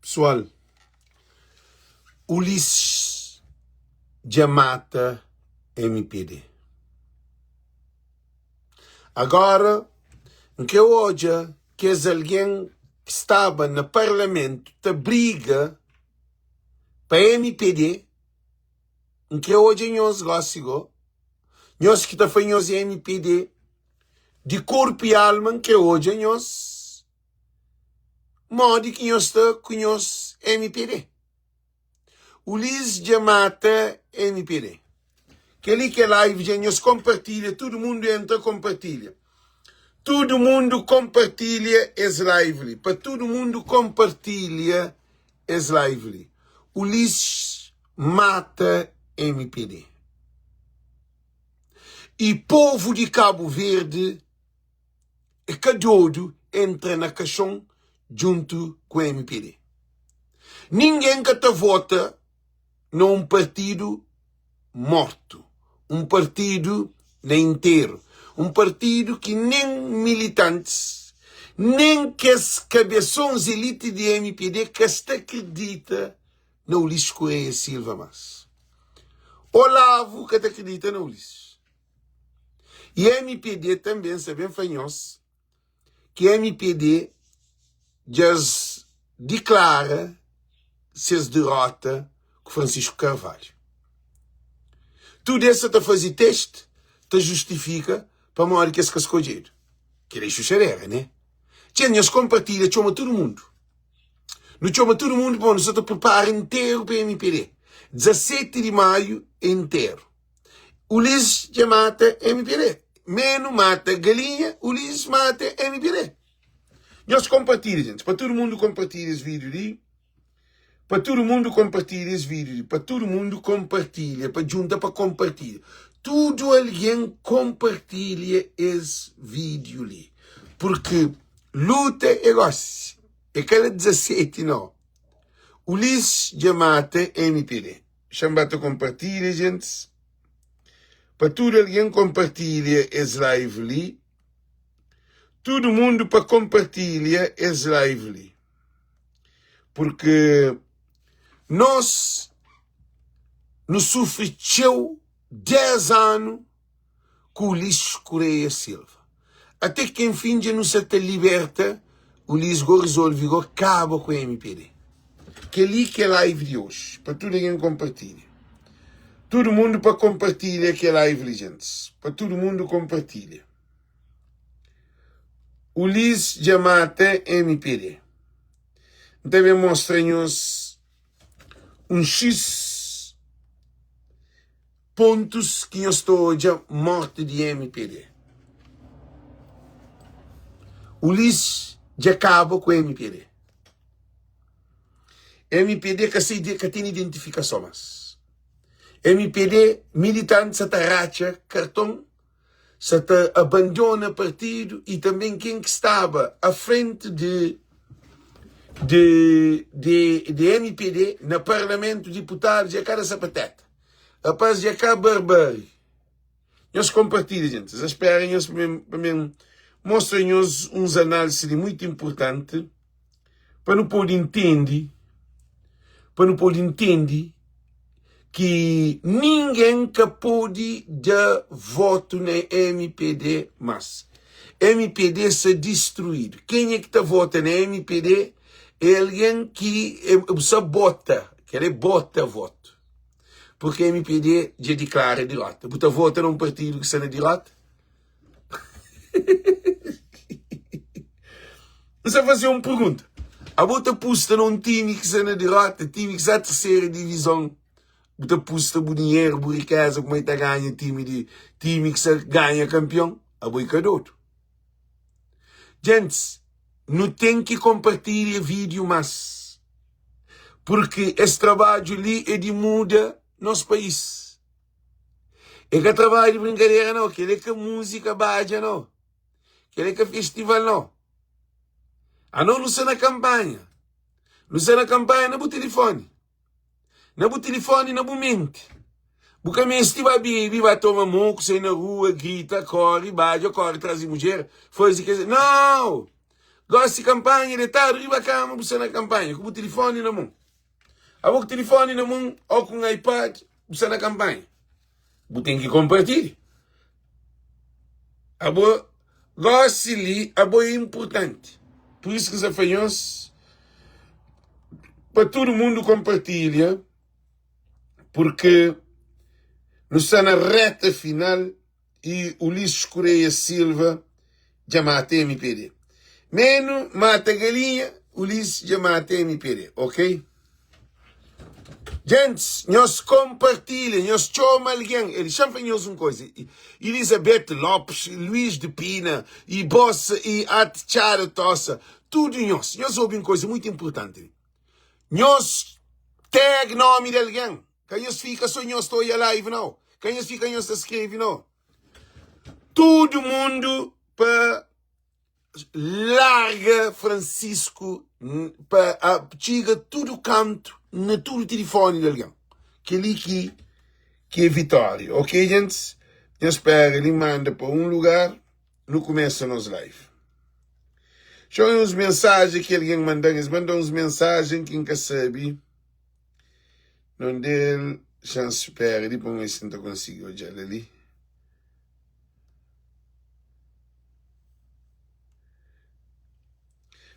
Pessoal, Ulisses já mata MPD. Agora, que hoje, que é alguém que estava no parlamento, te briga para MPD, que hoje nós gostamos, nós que está fazendo MPD, de corpo e alma, que hoje nós, modo que nós está com nós MPD. Ulisses já mata MPD. Que ali que é live, já nós compartilha, todo mundo entra, compartilha. Todo mundo compartilha esse live. Para todo mundo compartilha esse live. Ulisses mata MPD. E povo de Cabo Verde é cadodo entra na caixão junto com o MPD. Ninguém que te vota num partido morto. Um partido nem inteiro. Um partido que nem militantes, nem que as cabeções elite de MPD que se acredita no Ulisses Correia Silva mais. Olavo que te acredita no Ulisses. E MPD também sabemos fanhosos que MPD já declara seus derrota com Francisco Carvalho. Tudo isso te fazer teste, te justifica para uma hora que esse cascodeiro. Que é xuxareira, né? Tinha nós compartilha, chama todo mundo. Não chama todo mundo, bom, nós te prepara inteiro para MPD. 17 de maio, inteiro. Ulisses já mata MPD. Meno mata galinha, Ulisses mata MPD. Nós compartilha, gente. Para todo mundo compartilha esse vídeo ali. Para todo mundo compartilha esse vídeo. Para todo mundo compartilha. Para junta, para compartilha. Tudo alguém compartilha esse vídeo ali. Porque luta é gosto. É aquela 17, não. Ulisses já mata MPD. Chambata compartilha, gente. Para todo alguém compartilha esse live ali. Todo mundo para compartilhar esse live ali. Porque nós nos sofremos 10 anos com o Ulisses Correia Silva. Até que enfim já não se te liberta, o Ulisses resolve acaba com o MPD. Que ali que é a live de hoje. Para todo alguém compartilha. Todo mundo para compartilhar que é live, gente. Para todo mundo compartilha. Ulisses já mata MPD. Então mostra-nos X pontos que eu estou já morto de MPD. Ulisses já acaba com MPD. MPD que tem identificação mais. MPD militante se racha cartão, se abandona partido e também quem que estava à frente de MPD no Parlamento Deputados e a cara sapateta. A paz de cá barbárie. Nós compartilhamos, gente. Vocês esperem, nós mostrem-nos uns análises muito importantes para não poder entender que ninguém que pode dar voto na MPD mais. MPD se destruído. Quem é que está votando na MPD é alguém que sabota, que ele bota voto. Porque a MPD já declara derrota. Bota voto num partido que está na derrota. Você vai fazer uma pergunta. A bota posta num time que está na derrota, time que está na terceira divisão. Bota posta por dinheiro, por riqueza, como é que ganha time que se ganha campeão? A boicador. Gente, não tem que compartilhar vídeo mais. Porque esse trabalho ali é de muda nosso país. É que trabalho de brincadeira não, que é que música baixa não. Que é que festival não. Não sei na campanha. Não sei na campanha, não tem telefone. Não tem telefone, não tem mente. Porque mesmo se vai beber, vai tomar moco, sai na rua, grita, corre, baixa, corre, traz mulher, faz o que quiser. Não! Gosta de campanha, ele está arriba a cama, você na campanha, com o telefone na mão. A o telefone na mão, ou com o iPad, você na campanha. Você tem que compartilhar. A boa, gosta ali, a boa é importante. Por isso que os faz para todo mundo compartilha, porque nos está na reta final e Ulisses Correia Silva já mata MPD. Menos mata galinha, Ulisses já mata MPD, ok? Gente, nós compartilhamos, nós chamamos alguém, eles chamam uma coisa, Elizabeth Lopes, Luís de Pina, e Bossa, e Atchara Tossa, tudo nós ouvimos coisa muito importante. Nós tag nome de alguém, que nós fica só nós estou aí live não, que nós fica nós escreve não. Todo mundo para larga Francisco, para chega todo canto, na todo telefone de alguém. Que ali que é vitória. Ok, gente? Eu espero, ele manda para um lugar, no começo nos live. Show uns mensagens que alguém manda, eles mandam uns mensagens que nunca sabe. Não deu chance, espera, ele põe se não consigo olhar ali.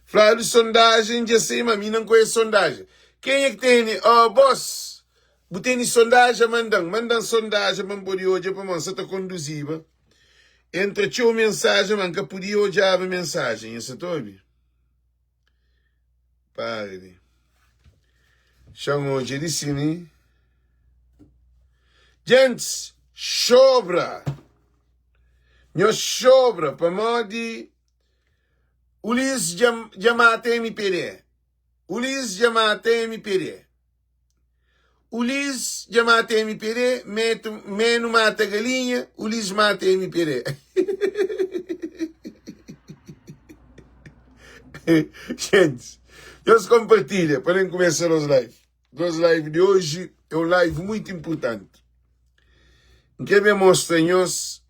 Falar de sondagem, já sei, mas não conhece sondagem. Quem é que tem? Oh, boss, tem sondagem, mandam sondagem, mas por hoje, para você está conduziva. Entre tio mensagem, mas que podia olhar a mensagem, isso está ouvindo? Pare. Chama hoje de cine. Gente, sobra. Nós sobra, para modo Ulisses já mata MPD. Ulisses já mata MPD. Ulisses já mata MPD, menos mata galinha, Ulisses mata MPD. Gente, Deus compartilha para começar os lives. Os lives de hoje é um live muito importante. Que me mostra-nos.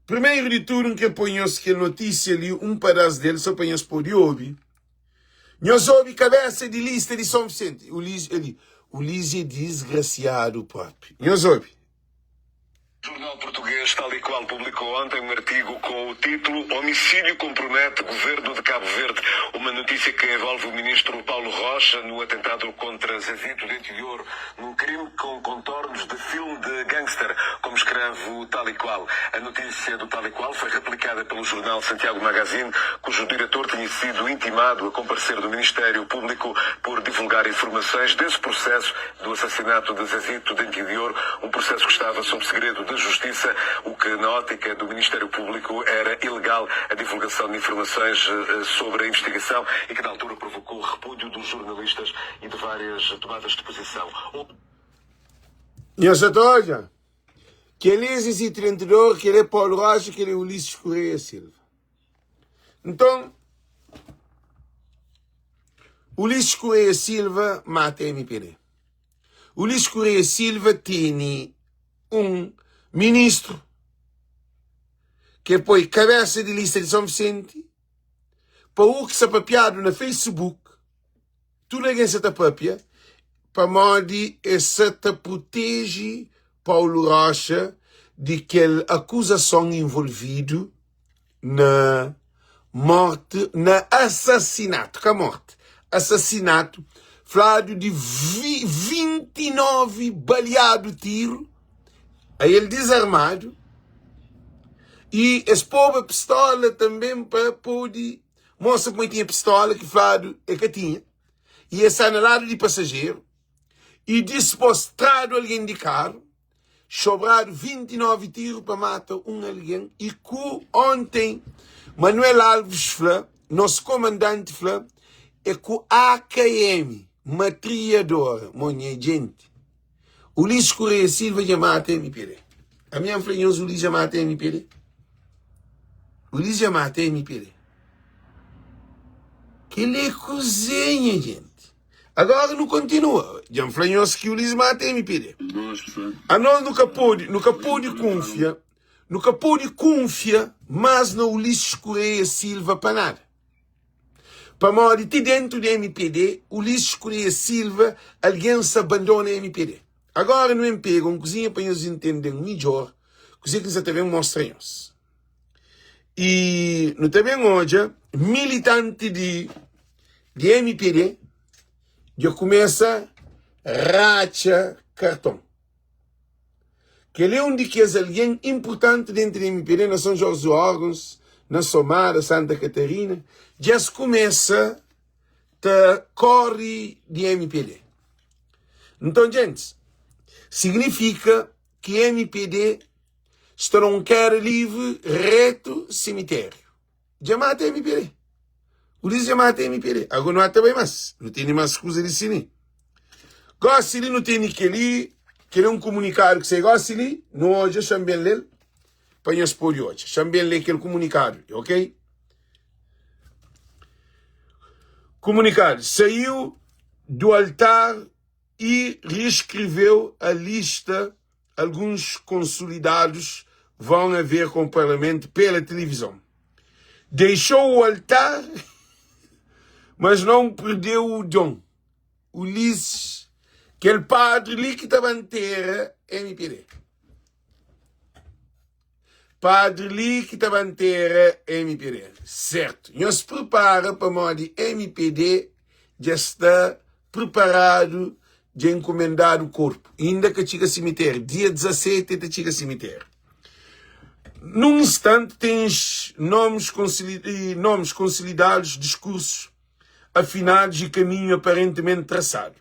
Primeiro de tudo, que põe-nos que a notícia ali, um pedaço dele, só põe-nos por ouvir. Nós ouvimos cabeça de lista de São Vicente. Ulisses é desgraciado próprio. Nós ouvimos. O Jornal Português, tal e qual, publicou ontem um artigo com o título Homicídio compromete Governo de Cabo Verde. Uma notícia que envolve o ministro Paulo Rocha no atentado contra Zezito Dente de Ouro, num crime com contornos de filme de gangster, como escreve o tal e qual. A notícia do tal e qual foi replicada pelo jornal Santiago Magazine, cujo diretor tinha sido intimado a comparecer do Ministério Público por divulgar informações desse processo do assassinato de Zezito Dente de Ouro, um processo que estava sob segredo de Justiça, o que na ótica do Ministério Público era ilegal a divulgação de informações sobre a investigação e que na altura provocou o repúdio dos jornalistas e de várias tomadas de posição. E essa toja, que ele é esse treinador, que ele é Paulo Rocha, que ele é Ulisses Correia Silva. Então, Ulisses Correia Silva mata MPD. Ulisses Correia Silva tem um ministro que põe cabeça de lista de São Vicente para o que se papiado na Facebook, tudo alguém se papia, para modo essa protege Paulo Rocha de aquela acusação envolvido na morte, na assassinato, que a morte, assassinato, falado de 29 baleado tiro, aí ele desarmado, e esse povo pistola também para poder mostra como tinha pistola que falado é que tinha, e esse anulado de passageiro, e dispostrado alguém de carro, sobrado 29 tiros para matar um alguém, e que ontem Manuel Alves Flá, nosso comandante Flá, é com AKM, matriadora, minha gente. Ulisses Correia Silva já mata MPD. A minha filha Ulisses já mata MPD. Ulisses já mata MPD. Que ele cozinha, gente. Agora não continua. Já falamos que Ulisses mata MPD. A nós nunca pode confiar, mas no Ulisses Correia Silva para nada. Para morrer dentro do MPD, Ulisses Correia Silva, alguém se abandona o MPD. Agora não pega uma coisinha para nós entendermos melhor, coisa que nós também mostramos. E no também hoje, militante de MPD, já começa a racha cartão. Que ele é um de que é alguém importante dentro do MPD, na São Jorge dos Órgãos, na Somara, Santa Catarina, já se começa a correr de MPD. Então, gente, significa que MPD está num quer livre, reto, cemitério. Já mata MPD. O Ulisses já mata MPD. Agora não há também mais. Não tem mais coisa de cine. Gosta ele não tem que ali, que ele é um comunicado que você gosta ali, não hoje, chama bem ele, para nós por hoje. Chama bem ele aquele comunicado, ok? Comunicado. Saiu do altar e reescreveu a lista. Alguns consolidados vão haver com o Parlamento pela televisão. Deixou o altar, mas não perdeu o dom. Ulisses, aquele padre ali que estava em terra, MPD. Padre ali que estava em terra, MPD. Certo. Não se prepara para morrer MPD, já está preparado de encomendar o corpo. Ainda que chega ao cemitério. Dia 17 te chega ao cemitério. Num instante tens nomes consolidados, discursos afinados e caminho aparentemente traçado.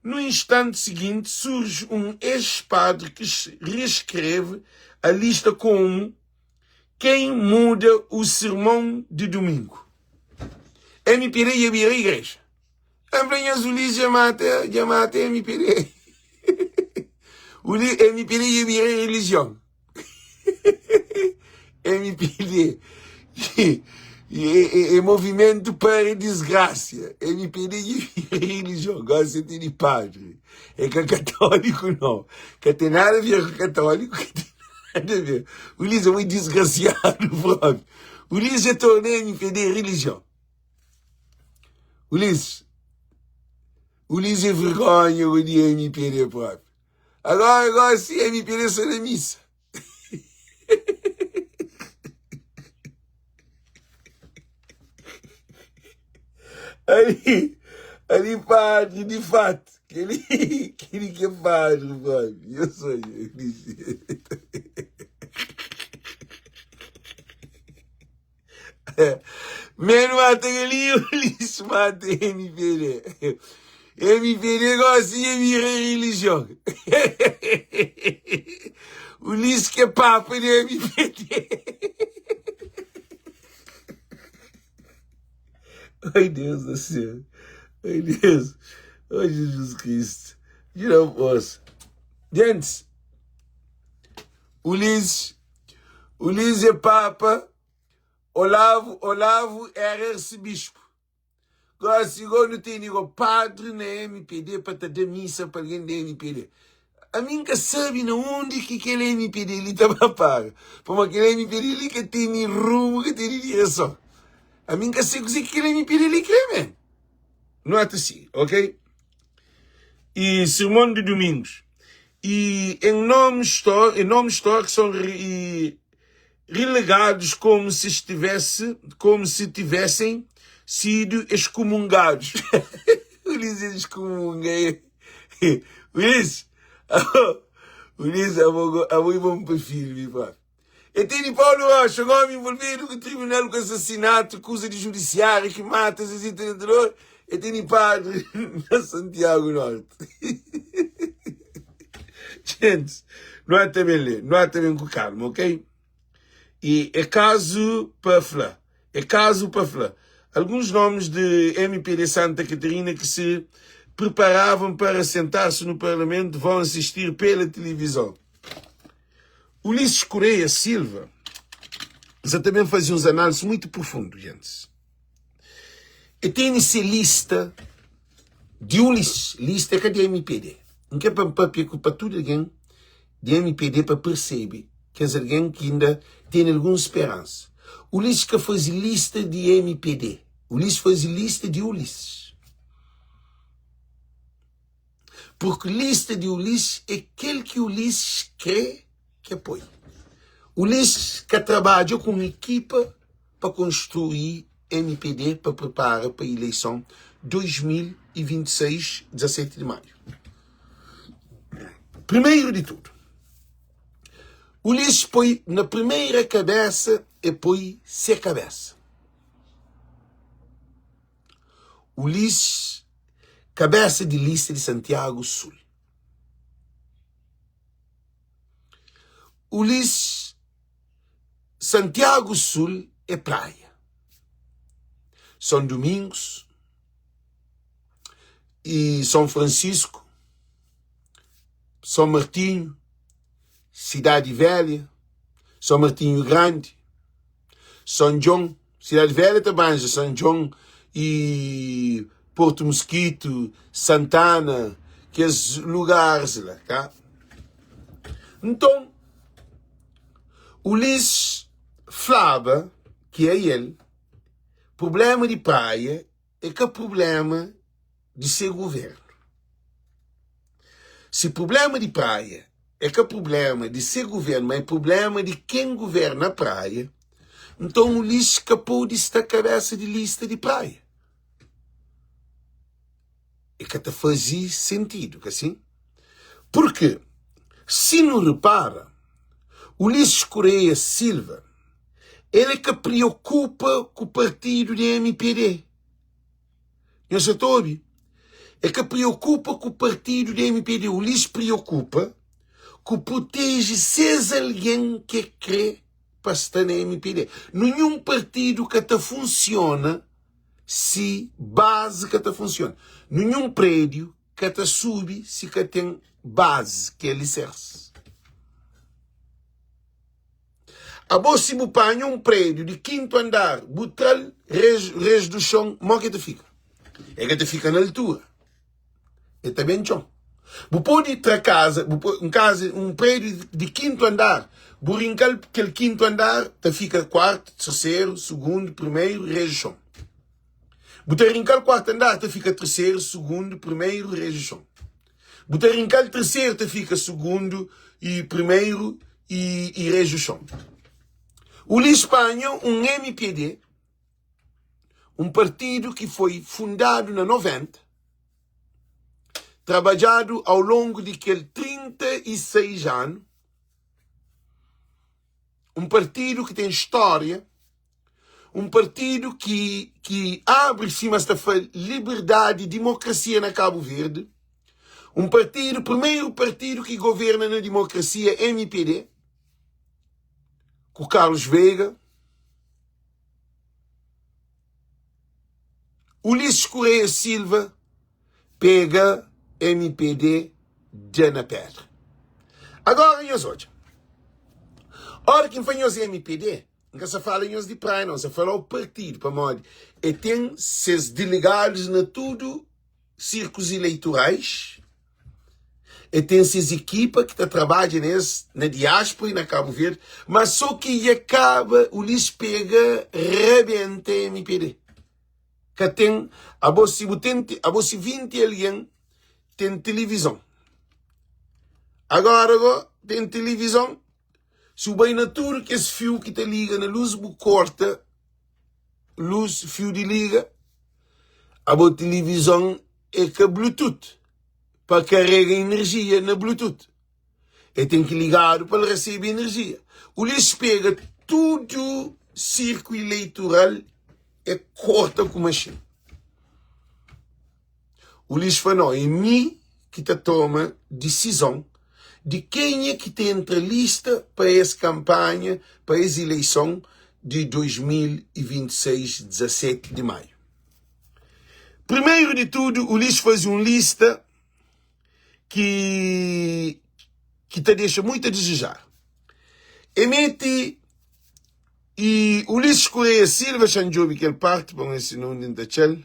No instante seguinte surge um ex-padre que reescreve a lista como quem muda o sermão de domingo. MPD ia vir à igreja. Ambranhas Ulisses já mata MPD. MPD ia vir à religião. MPD é movimento para desgraça. MPD ia vir à religião. Gosta de padre. É que católico não. Que tem nada a ver com católico. Que tem nada a ver. Ulisses é muito desgraciado próprio. Ulisses já tornou MPD religião. Ulisses é vergonha o de MPD próprio. Agora sim, MPD só na missa. Ali padre, de fato. Aquele que é padre, próprio. Eu sou menos mata ali, Ulisses mata MPD. MPD gosta de vir à religião. Ulisses que é papa de MPD. Ai, Deus do céu. Ai, Deus. Ai, Jesus Cristo. Eu não posso. Gente, Ulisses é papa. Olavo era arcebispo. Agora, segundo tem padre na MPD para te dar missa para alguém da MPD. A mim que sabe na onde que aquele MPD ali estava para. Porque aquele MPD ali que tem rumo, que tem direção. A mim que sei que aquele MPD ali que é, man. Não é assim, ok? E sermão de domingos. E em nomes históricos são relegados como se tivessem sido excomungados. Ulisses excomunguei. Ulisses, é muito bom perfil, meu pai. E tem Paulo Rocha, homem envolvido com o tribunal com assassinato, acusa de judiciário que mata os entendedores. E tem padre na Santiago Norte. Gente, não é também com calma, ok? E é caso para falar. Alguns nomes de MPD Santa Catarina que se preparavam para sentar-se no Parlamento vão assistir pela televisão. Ulisses Correia Silva exatamente fazia uns análises muito profundos, gente. E tem essa lista de Ulisses, lista que é de MPD. Não quer para tudo alguém de MPD para perceber que é alguém que ainda tem alguma esperança. Ulisses que faz lista de MPD. Ulisses faz lista de Ulisses. Porque lista de Ulisses é aquele que Ulisses crê que apoia. Ulisses que trabalha com uma equipa para construir MPD, para preparar para a eleição 2026, 17 de maio. Primeiro de tudo, Ulisses põe na primeira cabeça e põe sem cabeça. Ulisses, cabeça de lista de Santiago Sul. Ulisses, Santiago Sul é praia. São Domingos e São Francisco, São Martinho, Cidade Velha, São Martinho Grande, São João, Cidade Velha também, São João e Porto Mosquito, Santana, que os lugares lá, tá? Então, Ulisses falava que é ele, problema de praia é que é problema de ser governo. Se problema de praia é que é problema de ser governo, mas é problema de quem governa a praia, então Ulisses escapou desta cabeça de lista de praia. E que até fazia sentido, que assim? Porque, se não repara, Ulisses Correia Silva, ele é que preocupa com o partido de MPD. Não se ouve? É que preocupa com o partido de MPD. Ulisses preocupa que protege se alguém que crê para estar na MPD. Nenhum partido que até funciona se base que até funciona. Nenhum prédio que até sube se que tem base, que é alicerce. A você apanha um prédio de 5º andar, botar res do chão, como que te fica? É que te fica na altura. É também chão. Você pode ir para casa, um prédio de 5º andar, brincar aquele 5º andar, te fica 4º, 3º, 2º, 1º, res do chão. Você brincar o 4º andar, te fica 3º, 2º, 1º, res do chão. Você brincar o 3º, te fica 2º e 1º e res do chão. Ulisses Espanha, um MPD, um partido que foi fundado na 90, trabalhado ao longo de aquele 36 anos, um partido que tem história, um partido que abre cima desta liberdade e democracia na Cabo Verde, um partido, primeiro partido que governa na democracia, MPD, com Carlos Veiga, Ulisses Correia Silva pega MPD de na pedra. Agora, nós hoje. Ora, quem faz MPD, não se fala de praia, não se fala o partido, para modo. E tem seus delegados na tudo, círculos eleitorais, e tem essas equipas que trabalham na diáspora e na Cabo Verde, mas só que acaba, o Ulisses pega, rebenta MPD. Que tem, a você 20 alguém, tem televisão. Agora, tem televisão, se o bem natural que esse fio que te liga na luz, corta, luz, fio de liga, a boa televisão é que é Bluetooth, para carregar energia na Bluetooth. E tem que ligar para receber energia. O Ulisses pega tudo circo eleitoral e corta com a machine. O Ulisses fala, não, é mim que te toma decisão de quem é que tem entre lista para essa campanha, para essa eleição de 2026, 17 de maio. Primeiro de tudo, o Ulisses faz uma lista que te deixa muito a desejar. Emite e Ulisses Correia Silva, Xanjobi, que ele parte, para esse nome da Tchel.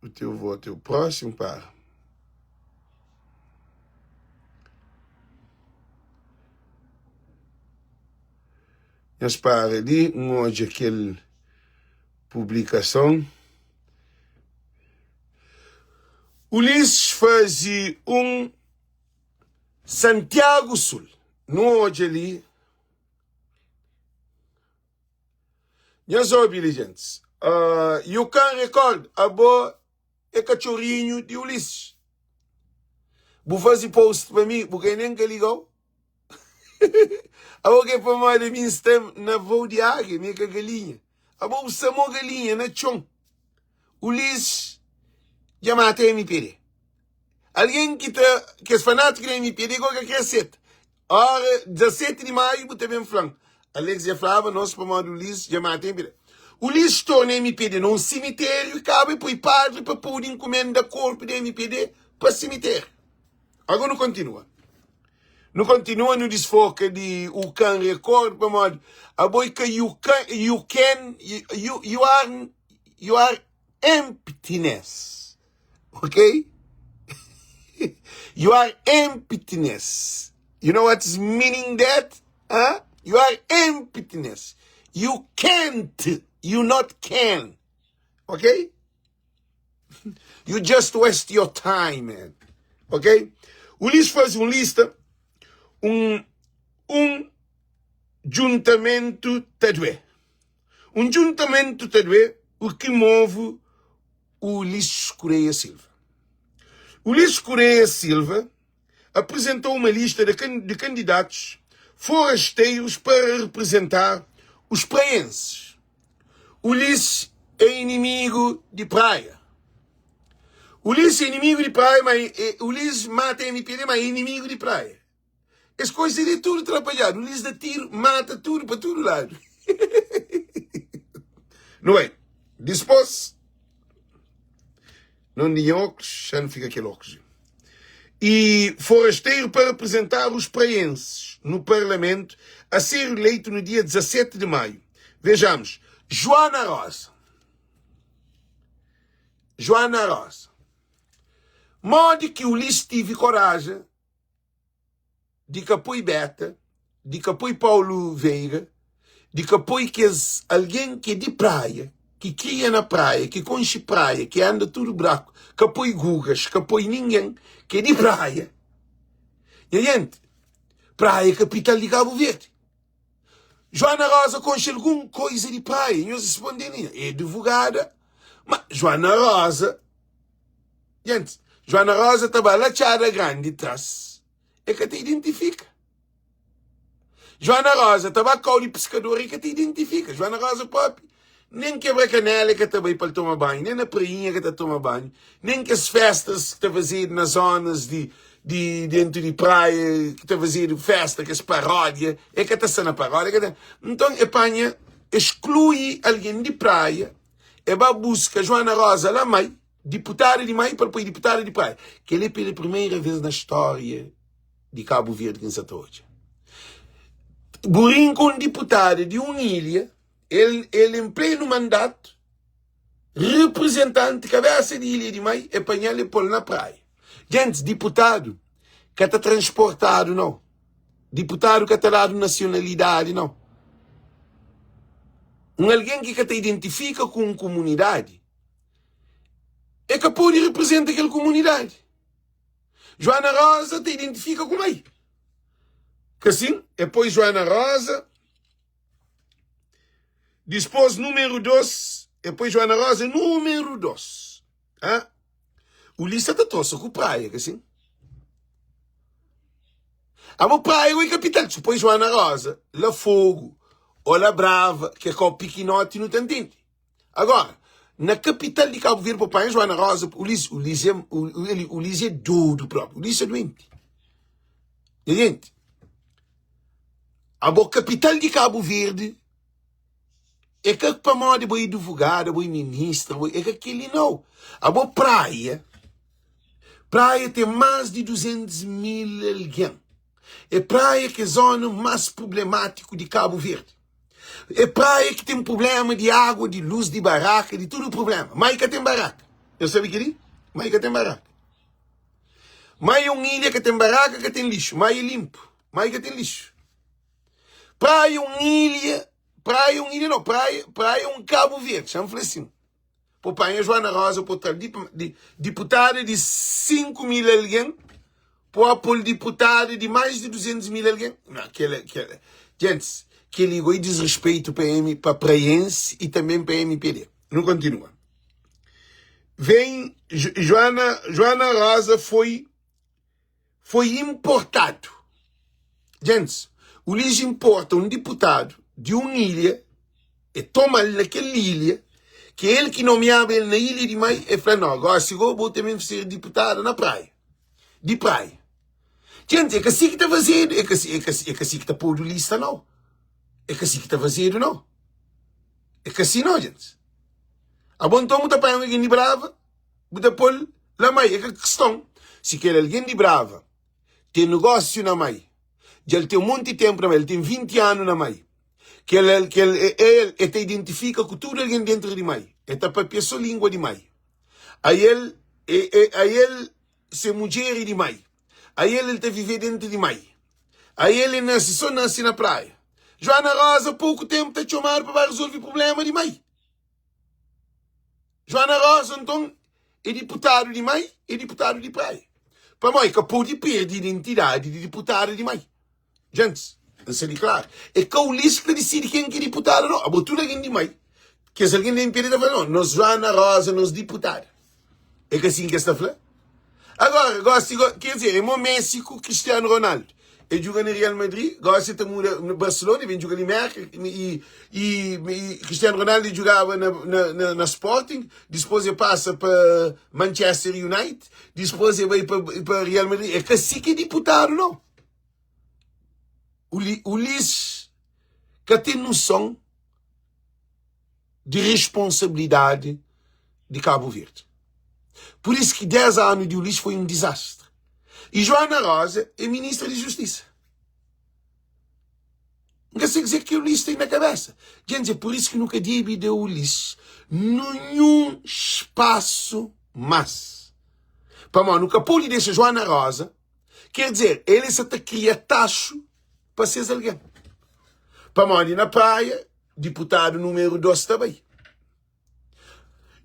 O teu voto é o próximo, para. Mas para ali, hoje aquela publicação. Ulisses fazia Santiago Sul. No hoje ali. Já soube, gente. You can record abo e cachorrinho de Ulisses. Vou fazer post para mim, porque nem que ligou. Abo que para mais de mim está na voo de águia, minha galinha. Abo usamos galinha na chão. Ulisses já matei MPD. Alguém que é fanático da MPD, qualquer que aceita. Ora, 17 de maio, você bem falando. Alex já falava, nós para o Ulisses já matei MPD. Ulisses torna MPD num cemitério e cabe para o padre para pôr encomenda corpo da MPD para cemitério. Agora não continua. Não continua no desfoque de o can record para modo. A boy que you are emptiness. Okay? You are emptiness. You know what's meaning that? Huh? You are emptiness. You can't. You not can. Okay? You just waste your time, man. Ok? Ulisses faz lista, juntamento tadue. Juntamento tadue, o que move o Ulisses Correia Silva. Ulisses Correia Silva apresentou uma lista de candidatos forasteiros para representar os praenses. Ulisses é inimigo de praia. Ulisses é inimigo de praia, mas Ulisses mata MPD, mas é inimigo de praia. As coisas é tudo atrapalhado. Ulisses dá tiro, mata tudo para todo lado. Não é? Depois, não tinha óculos, já não fica aquele óculos. E forasteiro para representar os praenses no Parlamento a ser eleito no dia 17 de maio. Vejamos, Joana Rosa. Modo que Ulisses tive coragem de que apoie Beta, de que apoie Paulo Veiga, de que apoie alguém que é de praia, que cria na praia, que conche praia, que anda tudo buraco, que apoie Gugas, que apoie ninguém, que é de praia. E gente, praia é capital de Cabo Verde. Joana Rosa conche alguma coisa de praia, e nós respondemos, é advogada, mas Joana Rosa, gente, Joana Rosa estava lá chara grande atrás. É que te identifica. Joana Rosa estava com o pescador e que te identifica. Joana Rosa, papi, nem quebra canela que está bem para tomar banho, nem na prainha que está a tomar banho, nem que as festas que está a fazer nas zonas de dentro de praia, que está a fazer festa, que as paródias, é que está sendo a paródia. Então, a Espanha exclui alguém de praia, e vai buscar Joana Rosa lá, mãe, deputada de mãe, para depois deputada de praia. Que ele é pela primeira vez na história de Cabo Verde, que está hoje. Burim com deputado de uma ilha, ele em pleno mandato, representante, cabeça de ilha de mãe, e apanhar ele pôr na praia. Gente, deputado que está transportado, não. Deputado que está dado nacionalidade, não. Alguém que te identifica com uma comunidade, é que pode representar aquela comunidade. Joana Rosa te identifica com aí. Que assim, depois Joana Rosa, depois número 2, depois Joana Rosa, número 2. Ulisses está trouxe com praia, que assim. A praia é a capital, depois Joana Rosa, lá Fogo, ou lá Brava, que é com o Piquinote no Tantente. Agora, na capital de Cabo Verde, papai, Joana Rosa, Ulisses é doido próprio. Ulisses é doente. Gente, a capital de Cabo Verde é que para moda boi advogado, boi ministro, é que aquele não. A praia tem mais de 200 mil alguém. É praia que é a zona mais problemática de Cabo Verde. É praia que tem problema de água, de luz, de barraca, de tudo problema. Maica tem barraca. Eu sabia que ele? Maica tem barraca. Maia é uma ilha que tem barraca, que tem lixo. Maia é limpo. Maica tem lixo. Praia é uma ilha praia é um ilha, não. Praia é um Cabo Verde, chama-se assim. Por pai, a Joana Rosa, por tal deputada de 5 mil alguém, por deputada de mais de 200 mil alguém. Não, gente, que ligou e desrespeito para praiense e também para MPD. Não continua. Vem, Joana Rosa foi importado. Gente, o Luís importa um deputado de uma ilha e toma ele naquela ilha, que ele que nomeava ele na ilha de Mai, e fala, não, agora se eu vou também ser deputado na praia. De praia. Gente, é que assim que está fazendo, é que assim que está pondo lista, não. É que assim que está fazendo, não. É que assim não, gente. A bom tom, está para alguém de Brava, está por lá Mai. É que a questão, se quer alguém de Brava, tem negócio na Mai, já ele tem um monte de tempo na Mai, ele tem 20 anos na Mai, que ele te identifica com tudo alguém dentro de Mai, ele está para a sua língua de Mai. Aí ele se mulher de Mai. Aí ele está viver dentro de Mai. Aí ele só nasce na praia. Joana Rosa, pouco tempo, está chamando para resolver o problema de Mai. Joana Rosa, então, é deputado de Mai, é deputado de praia. Para mim, que pode perder a identidade de deputado de Mai. Gente, não sei claro. É que o Luís que decide quem é deputado, não. A botura alguém de Mai. Que se alguém da MPD está falando, não. Nós, Joana Rosa, nós deputados. É que assim que está falando. Agora, quer dizer, é o Messi com Cristiano Ronaldo. Ele joga no Real Madrid, agora você está no Barcelona, vem jogar em Merck, e Cristiano Ronaldo jogava na Sporting, depois ele passa para Manchester United, depois ele vai para Real Madrid. É que assim que é deputado, não. O Luís que tem noção de responsabilidade de Cabo Verde. Por isso que 10 anos de Ulisses foi um desastre. E Joana Rosa é ministra de Justiça. Não quer dizer que o Ulisses tem na cabeça. Gente, é por isso que nunca deve de Ulisses nenhum espaço mais. Para mim, nunca pode deixar Joana Rosa, quer dizer, ele se está cria tacho para ser alguém. Para mim, ali na praia, deputado número 2 também.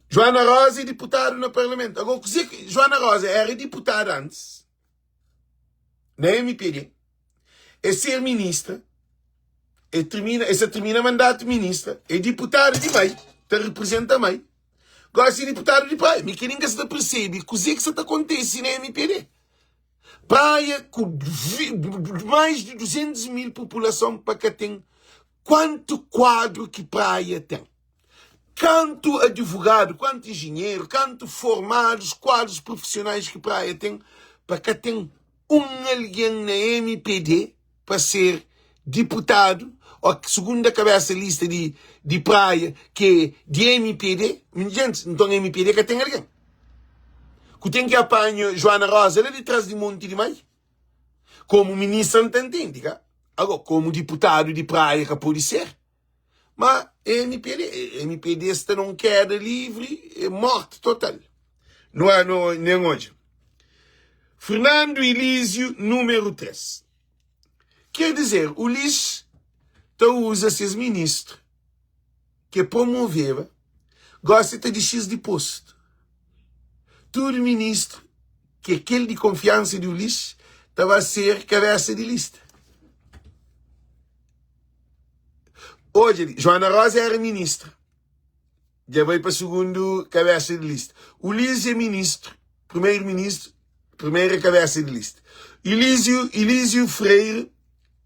Joana Rosa é deputada no Parlamento. Agora, dizer que Joana Rosa era deputada antes, na MPD, é ser ministra, termina mandato de ministra, é deputada de Mai, te representa Mai. Agora, ser deputada de praia, mas que ninguém se percebe que isso acontece na MPD. Praia com mais de 200 mil população para que tem quanto quadro que praia tem. Quanto advogado, quanto engenheiro, quanto formados, quadros profissionais que praia tem, para que tem alguém na MPD para ser deputado, ou segundo a cabeça lista de praia, que é de MPD, gente, então MPD que tem alguém. Que tem que apanhar Joana Rosa, ela é de trás de monte de mais. Como ministra não entende, cara? Agora, como deputado de praia que pode ser. Mas MPD está num queda livre, é morte total. Não há nem hoje. Fernando Elísio, número 3. Quer dizer, o Luís usa esses ministros que promoveva, gosta de X de posto. Todo ministro que aquele de confiança de Ulisses estava a ser cabeça de lista. Hoje, Joana Rosa era ministra. Já vai para o segundo cabeça de lista. Ulisses é ministro, primeiro-ministro, primeira cabeça de lista. Elísio Freire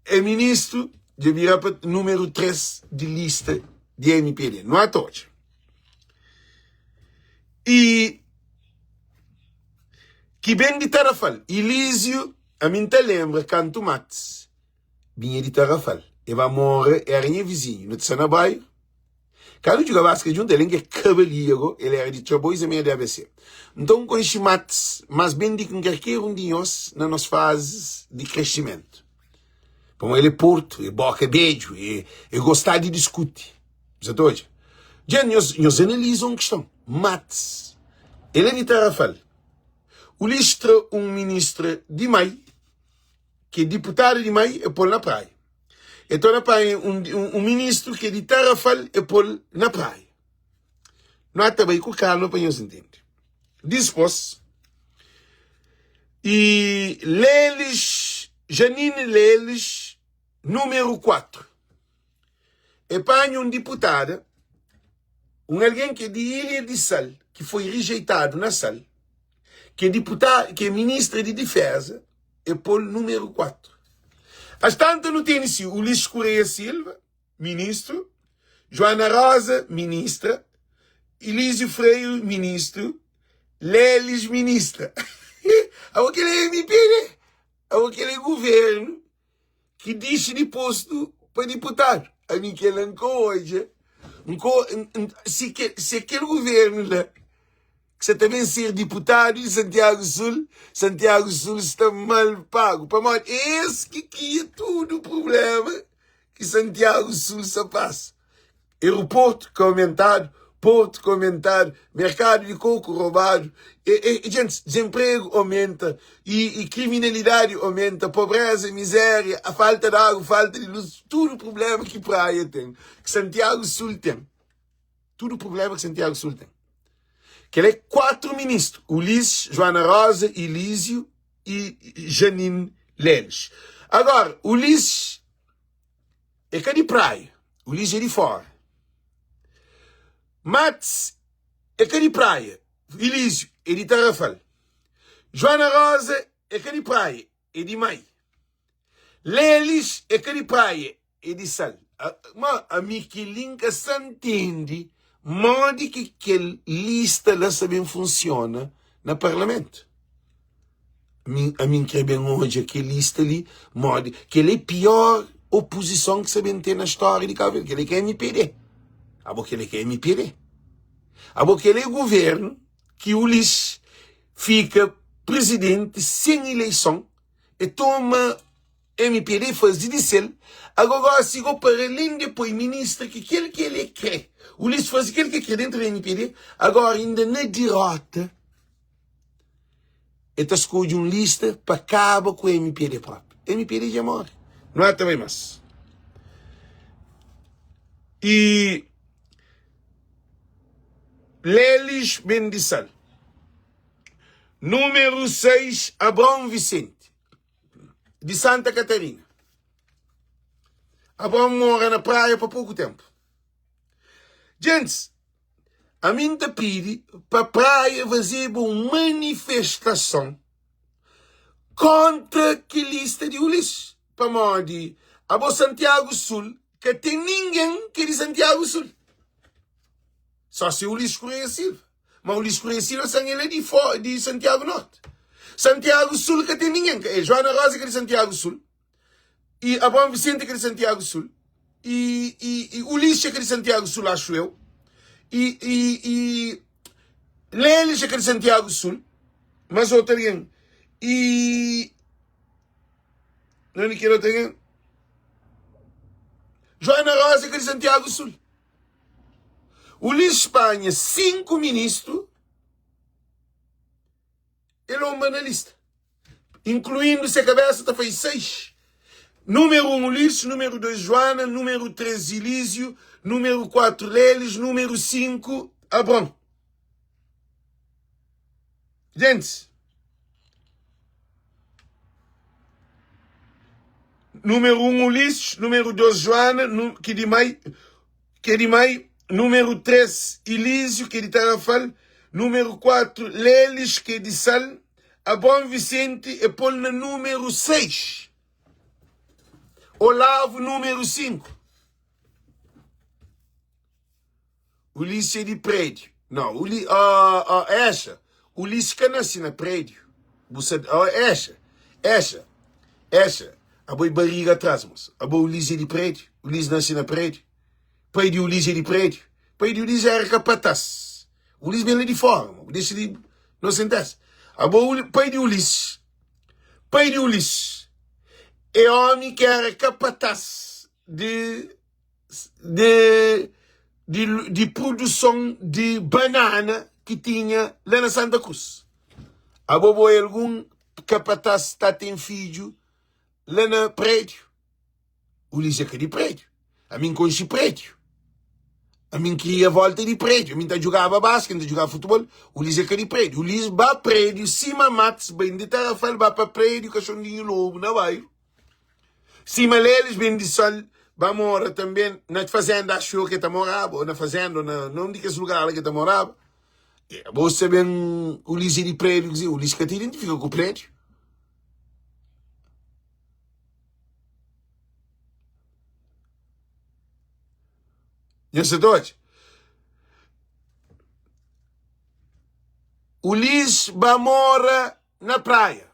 é ministro, já virá para o número 3 de lista de MPD. Não há todos. E que bem de Tarrafal. Elísio, a mim te lembra canto Matos. Vinha de Tarrafal. E vai morrer, era minha vizinho, no Tsanabaio. Quando jogava basquete junto, ele é cavalheiro, ele era de Chabois e meia de ABC. Então, conheci Matos, mas bem de qualquer um de nós, nas nossas fases de crescimento. Como ele é porto, é boca, é beijo, é gostar de discutir. Você está hoje? Já nós analisamos uma questão. Matos, ele é de Tarrafal. O listra um ministro de Mai, que é deputado de Mai, é por na praia. Então, um ministro que de Tarrafal e pôr na praia. Não há também com o Carlos, para nós entender. Depois, e Leles, Janine Leles, número 4. E para um deputado, alguém que é de Ilha de Sal, que foi rejeitado na Sal, que é deputado, que é ministro de Defesa, e pôr número 4. As tantas não tem assim, Ulisses Correia Silva, ministro, Joana Rosa, ministra, Elísio Freio, ministro, Leles, ministra. Aquele MP, né? Aquele governo que deixa de posto para deputado. A mim que ele hoje, se aquele governo lá, que você também ser deputado em Santiago Sul está mal pago. Para nós, esse que é tudo o problema que Santiago Sul se passa. Aeroporto que aumentado, porto que aumentado, mercado de coco roubado, gente, desemprego aumenta, e criminalidade aumenta, pobreza, miséria, a falta de água, falta de luz, tudo o problema que praia tem, que Santiago Sul tem. Tudo o problema que Santiago Sul tem. Que ele é 4 ministros, Ulisses, Joana Rosa, Elísio e Janine Leles. Agora, Ulisses é cá de praia, Ulisses é de fora. Mats é cá de praia, Elísio é de Tarrafal. Joana Rosa é cá de praia, é de Mai. Leles é cá de praia, é de Sal. Mas a mim que linka se entende, modo que aquela lista lá também funciona no parlamento. A mim que bem hoje aquela lista ali, modo que ele é a pior oposição que se tem na história de Cabo Verde, que ele quer MPD. Que ele quer MPD. Que ele é o governo que o Ulisses fica presidente sem eleição e toma MPD, faz de dizer, agora sigo para além depois ministro que aquele que ele quer. O Ulisses faz aquele que quer dentro do MPD, agora ainda na derrota, ele escolhe uma lista para acabar com o MPD próprio. MPD já morre. Não há também mais. E Leles Bendissal. Número 6, Abrão Vicente, de Santa Catarina. Abrão mora na praia por pouco tempo. Gente, a mim te pede para a praia fazer uma manifestação contra que lista de Ulisses. Para modo, a Santiago Sul, que tem ninguém que é de Santiago Sul. Só se o Ulisses Correia Silva. Mas o Ulisses Correia Silva ele é de Santiago Norte. Santiago Sul que tem ninguém. É Joana Rosa que é de Santiago Sul. E Abrão Vicente que é de Santiago Sul. E Ulisses que é de Santiago Sul, acho eu. E Leles que é de Santiago Sul. Mas outro alguém. E não me quero ter. Joana Rosa que é de Santiago Sul. Ulisses Espanha, 5 ministros, ele é um analista. Incluindo se a cabeça fez 6. Número 1, Ulisses. Número 2, Joana. Número 3, Elísio. Número 4, Leles. Número 5, Abrão. Gente, número 1, Ulisses. Número 2, Joana, que de Mai. Número 3, Elísio, que é de Tarrafal. Número 4, Leles, que é de Sal. Abrão Vicente e põe no número 6. Olavo, número 5. Ulisses é de prédio. Não, essa. Ulisses que nasce na prédio. Essa. A boi barriga atrás, moço. A boi Ulisses é de prédio. Ulisses nasce na prédio. Pai de Ulisses é de prédio. Pai de Ulisses era capataz. Ulisses vem de fora. Deixa de não sentar-se. Pai de Ulisses é homem que era capataz de produção de banana que tinha lá na Santa Cruz. Algum capataz está tem filho lá no prédio. Ulisses é que de prédio. A mim conheci prédio. A mim queria volta de prédio. A mim jogava basquete, jogava futebol. Ulisses é que de prédio. Ulisses vai prédio, cima matos, bem de Tarrafal, vai para prédio, cachorrinho lobo, não vai. Cima deles, bem de sol, vai morar também na fazenda, achou que está morava, ou na fazenda, não diga esse lugar que está morava. Você bem Ulisses de prédio, Ulisses que te identifica com o prédio. E você dois? Ulisses vai morar na praia.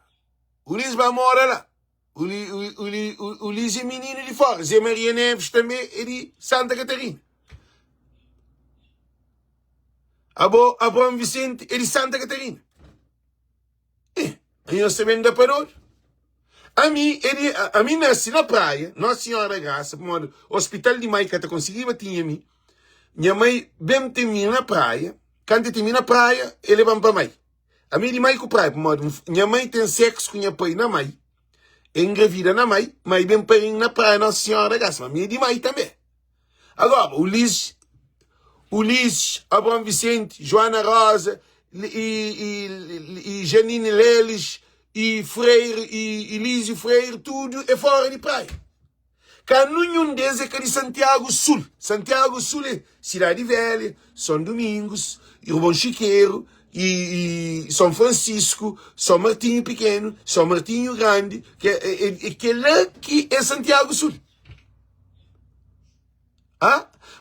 Ulisses vai morar lá. Ulisses é menino de fora. Zé Maria Neves também é de Santa Catarina. Abrão Vicente é de Santa Catarina. Aí nós também da parou. A mim nasci na praia, Nossa Senhora da Graça, no hospital de Maica, conseguia tinha mim. Minha mãe bem tem na praia. Quando tem na praia, ele vai para mãe. A mim de mãe com praia, minha mãe tem sexo com minha pai na mãe. Engravida na mãe, mas bem para na praia Nossa Senhora da Graça. Mas a minha de mãe também. Agora, Ulisses, Abrão Vicente, Joana Rosa, e Janine Leles, e Freire, e Lísio Freire, tudo é fora de praia. Nenhum deles é que é de Santiago Sul. Santiago Sul é Cidade Velha, São Domingos, Irmão Chiqueiro, e São Francisco, São Martinho Pequeno, São Martinho Grande, que lá que é Santiago Sul.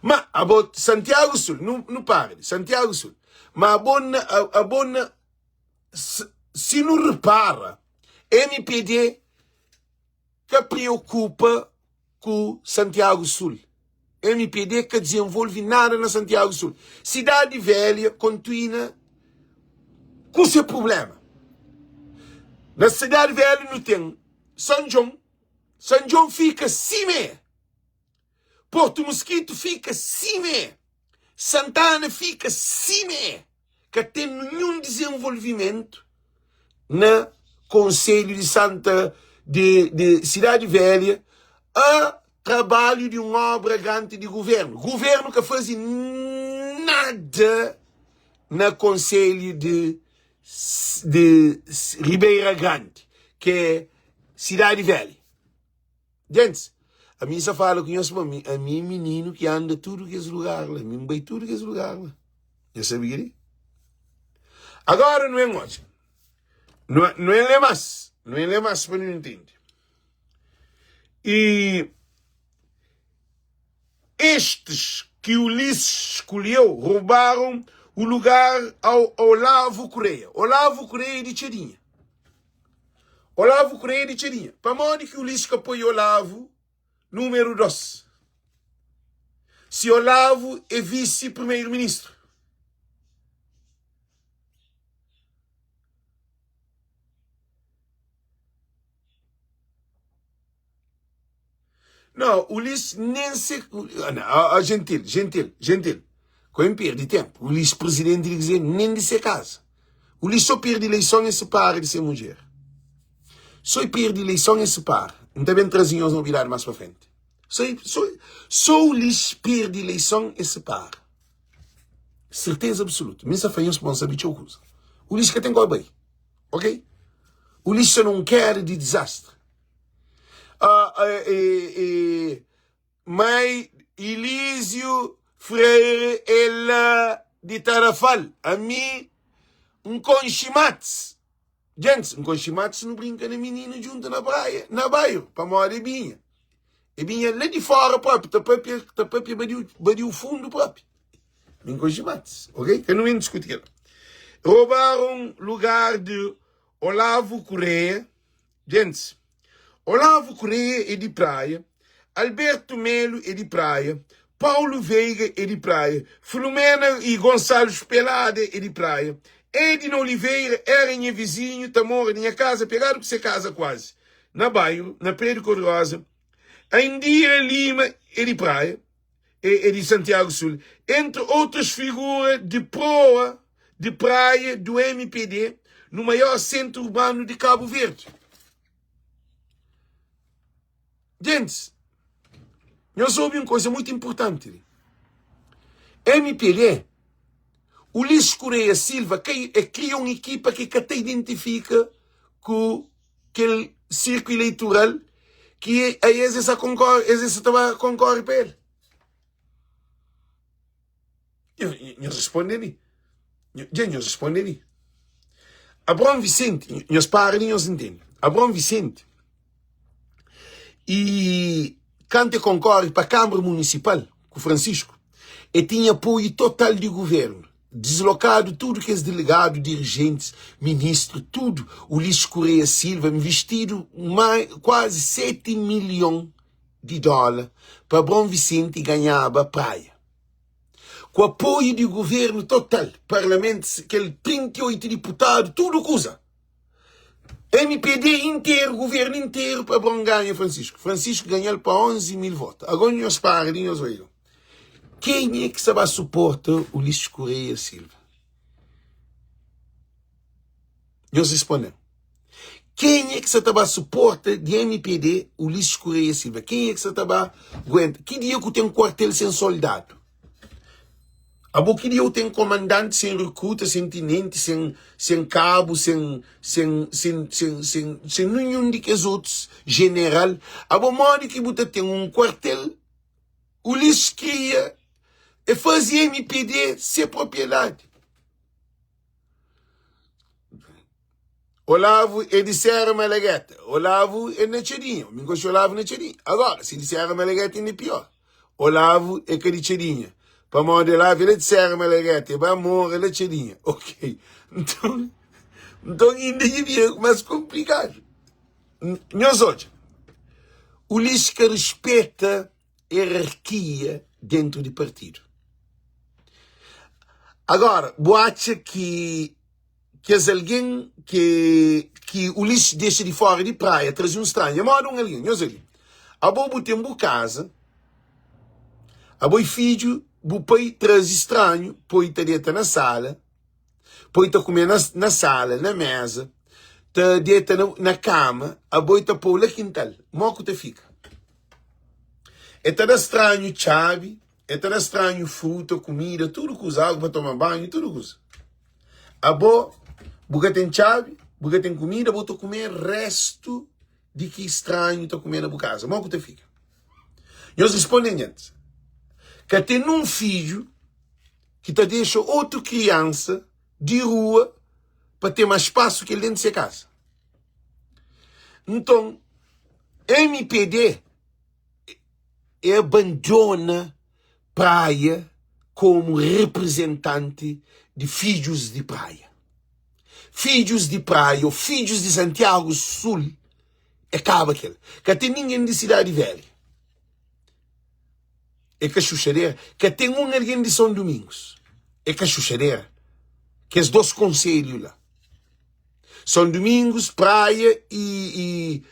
Mas Santiago Sul, não pare, Santiago Sul. Mas a bona se não repara, MPD que preocupa com Santiago Sul. MPD que desenvolve nada na Santiago Sul. Cidade Velha continua com seu problema. Na Cidade Velha não tem São João. São João fica cima. Porto Mosquito fica cima. Santana fica cima. Que tem nenhum desenvolvimento na Conselho de Cidade Velha a trabalho de uma obra grande de governo. Governo que faz nada na Conselho de Ribeira Grande, que é Cidade Velha. Gente, a mim só fala com isso, a mim menino que anda tudo que esse lugar lá, a mim vai tudo que esse lugar lá. Já sabia? Agora não é mais. Não é mais. Não é mais para não entender. E estes que Ulisses escolheu roubaram o lugar ao Olavo Correia. Olavo Correia de Tchadinha. Olavo Correia de Tchadinha. Para modo que Ulisses apoia Olavo, número 2. Se Olavo é vice-primeiro-ministro. Não, Ulisses nem se... Gentil. Quando perde tempo, Ulisses presidente dizer nem de ser casa. Ulisses só perde eleição e se para de ser mulher. Só perde eleição e se para. Não está bem trazinhos novidades mais para frente. Só Ulisses perde eleição e se para. Certeza absoluta. Mas foi responsável de coisa. Ulisses que tem que bem. Ok? Ulisses não quer de desastre. Mas Elísio Freire ela de Tarrafal. A mim, um conchimates. Gente, um conchimates não brinca nem menino junto na praia, na bairro, para morar e binha. E binha lá de fora próprio, tá próprio badiu o fundo próprio. Um conchimates, ok? Que não é discutir. Roubaram lugar de Olavo Correia. Gente, Olavo Correia é de praia, Alberto Melo é de praia, Paulo Veiga é de praia, Filomena e Gonçalo Pelada é de praia, Edna Oliveira era minha vizinho, tá mora na minha casa, pegado com você casa quase, na bairro, na Praia de Cor-de-Rosa. A Indira Lima é de praia, é de Santiago Sul, entre outras figuras de proa, de praia, do MPD, no maior centro urbano de Cabo Verde. Gente, Nós soube uma coisa muito importante. MPD, o Ulisses Correia Silva, cria uma equipa que até identifica com aquele círculo eleitoral que a essa concorre para ele. Eu respondi. Eu respondi. Abrão Vicente, nós paramos, nós entendemos. Abrão Vicente, e quando concorre para a Câmara Municipal, com o Francisco, e tinha apoio total do governo, deslocado tudo que é delegado, dirigentes, ministro, tudo, o Ulisses Correia Silva, investido quase 7 milhões de dólares para Abrão Vicente e ganhava a praia. Com apoio do governo total, parlamento, aquele 38 deputados, tudo coisa. MPD inteiro, governo inteiro, para Abrão ganhar Francisco. Francisco ganhou para 11 mil votos. Agora nós paramos, nós vemos. Quem é que se vai suportar o Ulisses Correia Silva? Nós respondemos. Quem é que se vai suportar de MPD o Ulisses Correia Silva? Quem é que se vai aguentar? Que dia que eu tenho um quartel sem soldado? Que dia eu tenho comandante sem recruta, sem tenente, sem cabo, sem nenhum de que os outros general. Modo que você tem um quartel, o Ulisses cria e fazia MPD ser propriedade. Olavo e disseram Malagueta. Olavo é Netcherinha. Me gosto de Olavo Netcherinha. Agora, se disseram Malagueta, ainda é pior. Olavo é Netcherinha. Para modelar, ele disseram Malagueta. Para morrer, Netcherinha. Ok. Então ainda é mais complicado. Nós hoje, o Ulisses que respeita a hierarquia dentro do partido. Agora, boate que é alguém que o Ulisses deixa de fora de praia, traz um estranho, manda um alguém, nós ali. A boa tem uma casa, a boa filho, o pai traz estranho, põe tá dentro na sala, põe tá comer na sala, na mesa, tá dentro na cama, a boa tá pôr na quintal, moco tá fica. É tá estranho chave, é tá estranho fruta, comida, tudo que usa, água para tomar banho, tudo que usa. A boa Buga tem chave, buga tem comida, vou comer resto de que estranho está comendo na casa. Mal que te fica. E eles respondem antes. Que tem um filho que te deixa outra criança de rua para ter mais espaço que ele dentro de sua casa. Então, MPD abandona praia como representante de filhos de praia. Filhos de praia, ou filhos de Santiago Sul, acaba aquele. Que tem ninguém de Cidade Velha. É cachuchadeira. Que tem alguém de São Domingos. É cachuchadeira. Que é os dois conselhos lá. São Domingos, praia e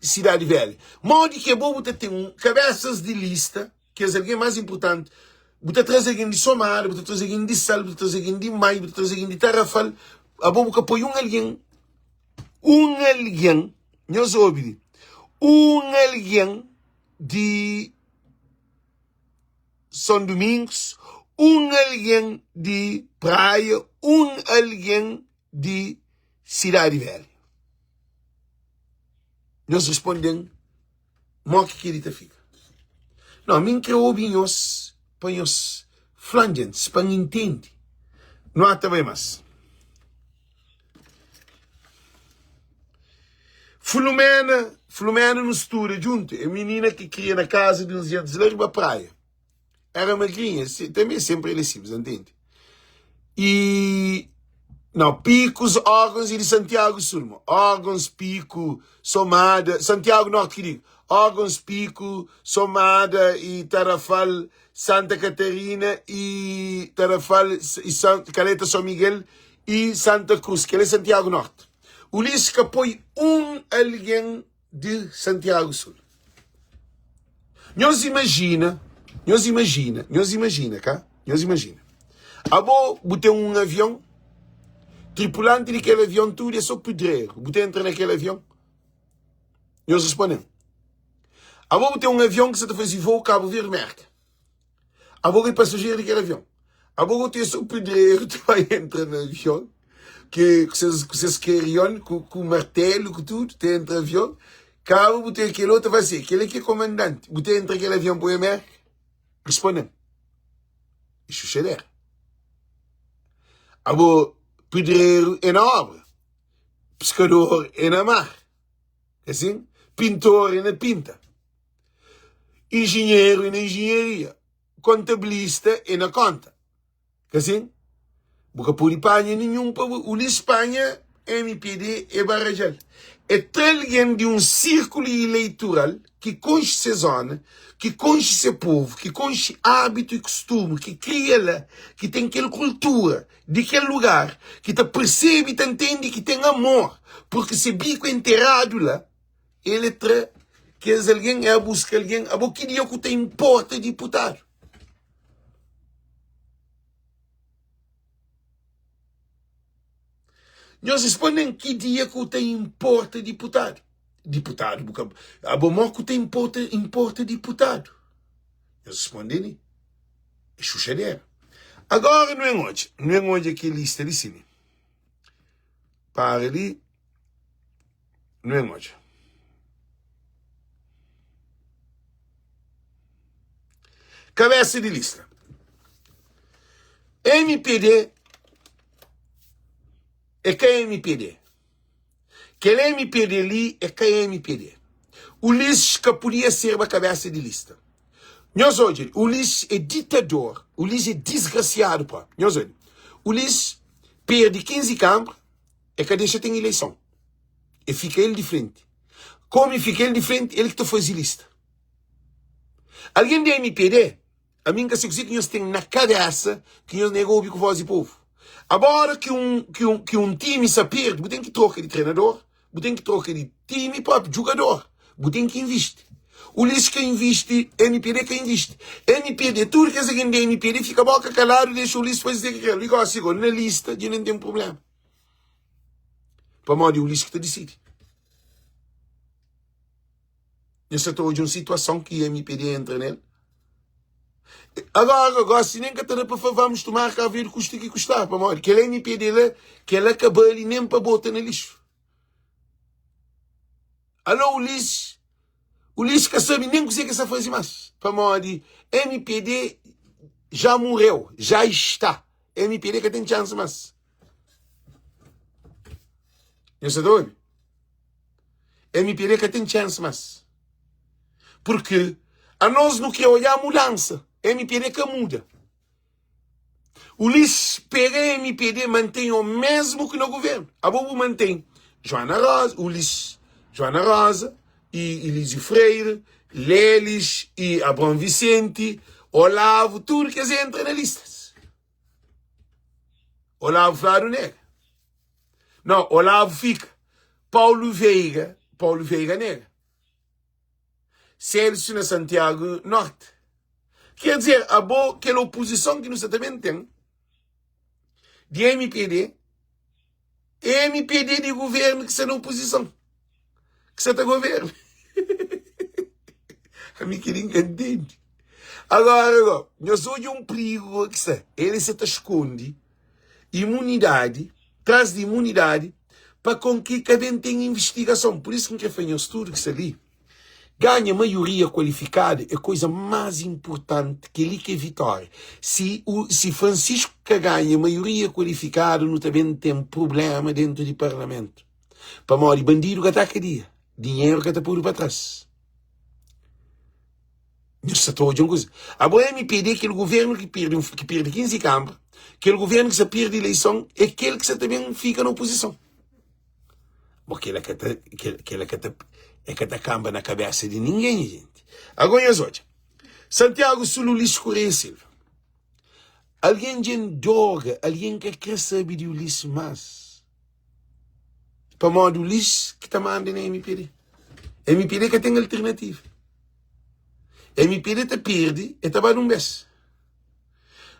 Cidade Velha. Modo que é bom você ter cabeças de lista, que é alguém mais importante. Você traz alguém de Somar, você traz alguém de Sal, você traz alguém de Maio, você traz alguém de Tarrafal. A bom que apoia alguém, não se ouve, alguém de São Domingos, alguém de praia, alguém de Cidade Velha. Nós respondemos, mo que querida fica. Não, mim que ouvem os, põe os flanges, para entender. Não há também mais. Filomena no estudo junto. É menina que cria na casa de uns dias de uma praia. Era magrinha, também sempre elegíveis, entende? E não, Picos, órgãos e de Santiago Sul. Órgãos, Pico, Somada, Santiago Norte, que digo. Órgãos, Pico, Somada e Tarrafal, Santa Catarina e Tarrafal e Caleta São Miguel e Santa Cruz, que é Santiago Norte. O Ulisses que apoia alguém de Santiago Sul. Nós imagina, cá? Nós imagina. Abo, botei um avião, tripulante daquele avião, tudo é só pedreiro. Botei entra naquele avião. Nós respondemos. Agora tem um avião que você está fazendo voo Cabo Verde Merca. Agora é passageiro daquele avião. Agora tem o pedreiro que vai entrar no avião, que vocês queriam com o martelo, com tudo, tem entra no avião. Cabo, botei aquele outro vai ser, aquele que é comandante. Botei entre aquele avião para o Merca. Respondem. Isso é agora, pedreiro é na obra. Pescador é na mar. Assim? Pintor é na pinta. Engenheiro é na engenharia. Contabilista é na conta. Assim? Porque por Espanha nenhum para o Espanha, MPD é Barrajal. É alguém de um círculo eleitoral que conhece essa zona, que conhece esse povo, que conhece hábito e costume, que cria lá, que tem aquela cultura daquele lugar, que te percebe e te entende que tem amor, porque se bico enterrado lá, ele traz que alguém é buscar alguém, a que dia que tem importa deputado. Nós respondem que dia que tem importa deputado. Deputado, porque a bom que tem importa deputado. Nós respondem, é xuxadeira. Agora não é onde aqui lista de cine. Para ali, não é onde. Cabeça de lista. MPD é KMPD. Aquele MPD ali é KMPD. O Ulisses que podia ser uma cabeça de lista. Nós hoje, o Ulisses é ditador. O Ulisses é desgraciado, pá. Nós hoje, o Ulisses perde 15 câmaras e que deixa tem eleição. E fica ele de frente. Como fica ele de frente, ele que te faz lista. Alguém da MPD, a mim que que nós temos na cabeça que nós negamos com voz e povo. Agora que um time se perde, você tem que trocar de treinador, você tem que trocar de time para jogador, você tem que investir. O Ulisses que investe, MPD que investe. MPD, tudo que alguém da MPD fica a boca calado e deixa o Ulisses fazer o que quer. Liga assim, na lista, de não tem problema. Para modo o Ulisses que te decide. Nessa toda uma situação que a MPD entra nele. Agora, se nem que vamos tomar cá ver custa que custar, para morrer. Que ele MPD lá, que ele acabou ali nem para botar no lixo. Alô, o Ulisses que sabe nem consegue essa fazer mais. Para morrer, MPD já morreu, já está. MPD que tem chance mais. Você está ouvindo? MPD que tem chance mais. Porque a nós não quer olhar a mudança. MPD que muda. O Ulisses pega a MPD, mantém o mesmo que no governo. A Bobo mantém Joana Rosa, Ulisses, Joana Rosa, e Elísio Freire, Lelis e Abrão Vicente, Olavo, tudo que eles entram na listas. Olavo Flávio nega. Não, Olavo fica. Paulo Veiga nega. Celso na Santiago Norte. Quer dizer, aquela oposição que nós também tem de MPD, é MPD de governo que está na oposição. Que está no governo. A mim que ninguém entende. Agora, nós hoje um perigo que está. Ele se esconde imunidade, traz de imunidade, para com que cada um tenha investigação. Por isso que faz um estudo que está ali. Ganha maioria qualificada é a coisa mais importante que ele que é vitória. Se Francisco que ganha maioria qualificada, não também tem problema dentro do parlamento. Para morrer bandido que está dia, dinheiro que está por para trás. Isso é toda uma coisa. Agora MPD, aquele governo que perde 15 câmaras, aquele governo que se perde eleição, é aquele que também fica na oposição. Porque ele é que camba na cabeça de ninguém, gente. Agora, hoje, Santiago Sul, Ulisses Correia Silva. Alguém de droga, alguém que quer saber de Ulisses mais. Para modo Ulisses que está mandando na MPD. MPD que tem alternativa. MPD está perde e está para um beijo.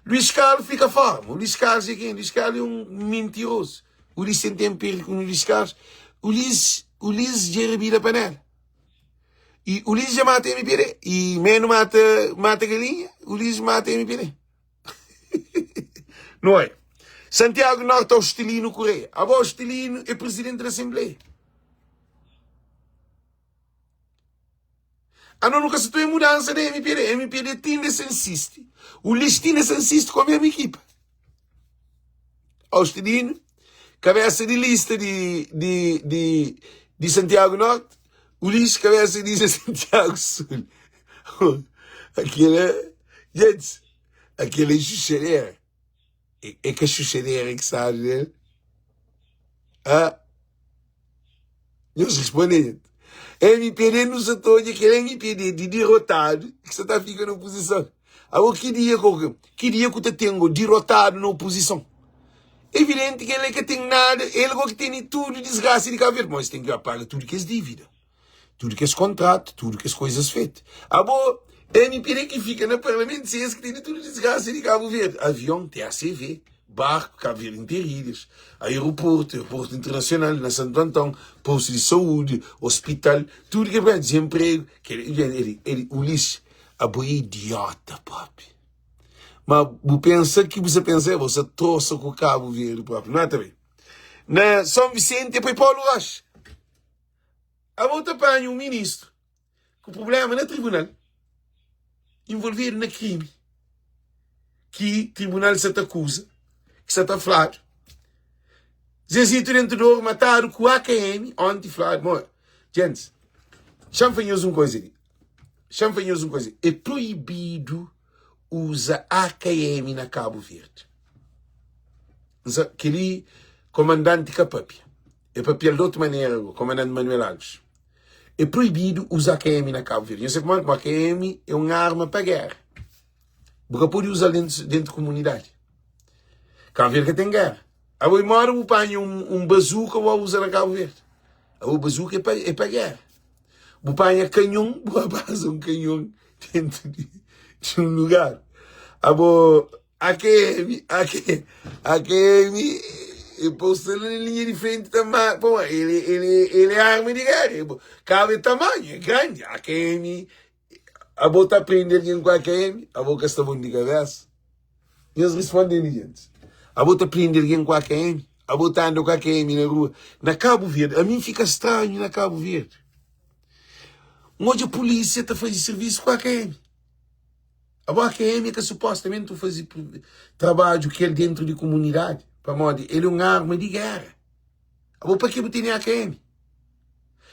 Luís Carlos fica fora. O Luís Carlos é quem? Luís Carlos é um mentiroso. O Ulisses tem tempo com o Luís Carlos. Ulisses já rebira a panela. E Ulisses já mata MPD. E Meno mata Galinha. Ulisses mata MPD. Não é? Santiago Norte é o Estelino Correia. Agora o Estelino é presidente da Assembleia. Não nunca se tem mudança da MPD. A MPD tinha se insiste. O Ulisses tinha se insiste com a mesma equipa. O Estelino, cabeça de lista de Santiago Norte. Ulisses, cabeça de lista de Santiago Sul. Gente, aquele é chuchadeira. É que a chuchadeira que sabe, né? Eles respondem. MPD nos atolha, aquele MPD de derrotado, que você está ficando na oposição. Agora, que dia que você tem derrotado na oposição? Evidente que ele que tem nada, ele que tem tudo desgraça de Cabo Verde, mas tem que pagar tudo que é dívida, tudo que é contrato, tudo que é coisas feitas. Agora, MPD que fica no parlamento, se que tem tudo desgraça de Cabo Verde. Avião, TACV, barco, Cabo Verde Interilhas, aeroporto internacional, na Santo Antão, posto de saúde, hospital, tudo que é desemprego. O lixo, a boa idiota, papi. Mas você pensa, você trouxe com o Cabo Verde, papi. Não é também? Na São Vicente, depois Paulo Rocha. A volta apanha um ministro com problema no tribunal, envolvido no crime, que o tribunal se te acusa, que se está falando. Zezito dentro do mataram com a AKM, anti-flado. Gente, chama-nos uma coisa ali. É proibido usar AKM na Cabo Verde. Aquele comandante Capapia. É papel de outra maneira, o comandante Manuel Alves. É proibido usar AKM na Cabo Verde. Eu sei como a AKM é uma arma para guerra. Porque pode usar dentro da comunidade. Cabo Verde tem guerra. Agora, mora o pai um bazuca ou usa na Cabo Verde. O bazuca é para guerra. O pai é canhão, boa base um canhão dentro de um lugar. Agora, AKM, posto na linha de frente também. Pô, ele é arma de guerra. Cabo é tamanho, é grande. AKM, a botar prender alguém com AKM, a boca está bom de cabeça. E eles respondem, gente. A botar prender alguém com AKM, a botar andando com AKM na rua. Na Cabo Verde, a mim fica estranho na Cabo Verde. Onde a polícia está fazendo serviço com a AKM. A AKM é que supostamente tu faz trabalho que é dentro de comunidade. Para modo, ele é uma arma de guerra. Agora, para que eu tenho a AKM?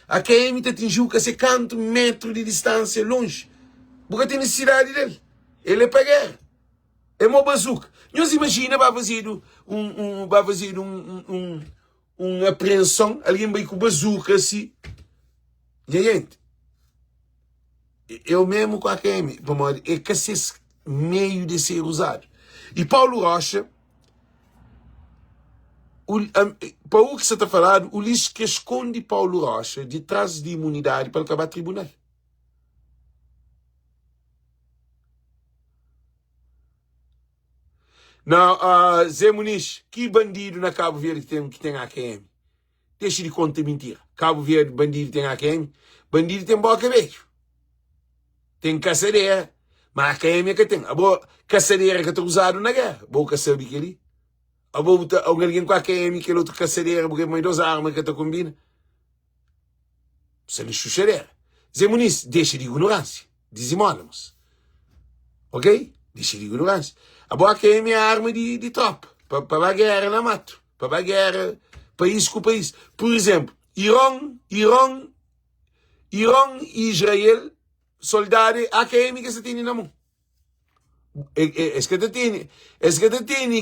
A AKM te atingiu a 50 metros de distância longe. Porque tem necessidade dele. Ele é para guerra. É uma bazuca. Não se imagina, vai fazer uma apreensão, alguém vai com bazuca assim. Gente, eu mesmo com a AKM, é que esse meio de ser usado. E Paulo Rocha, para o que você está falando, o lixo que esconde Paulo Rocha de trás de imunidade para acabar tribunal. Não, Zé Muniz, que bandido na Cabo Verde que tem AKM? Deixa de conta mentira. Cabo Verde, bandido tem AKM. Bandido tem boca beijo. Tem caçadeira. Mas a AKM é que tem. A boa caçadeira que está usado na guerra. Boa sabe que ali. A boa alguém com a AKM que é outra caçadeira, porque é mais duas armas que está combina. Você não chuchadeira. Zé Muniz, deixa de ignorância. Dizimónamos. Ok? Deixa de ignorância. A boa AKM é a arma de tropa. Para a guerra na mato. Para a guerra, país com país. Por exemplo, Irã e Israel, soldado AKM que se tem na mão. Es que te tem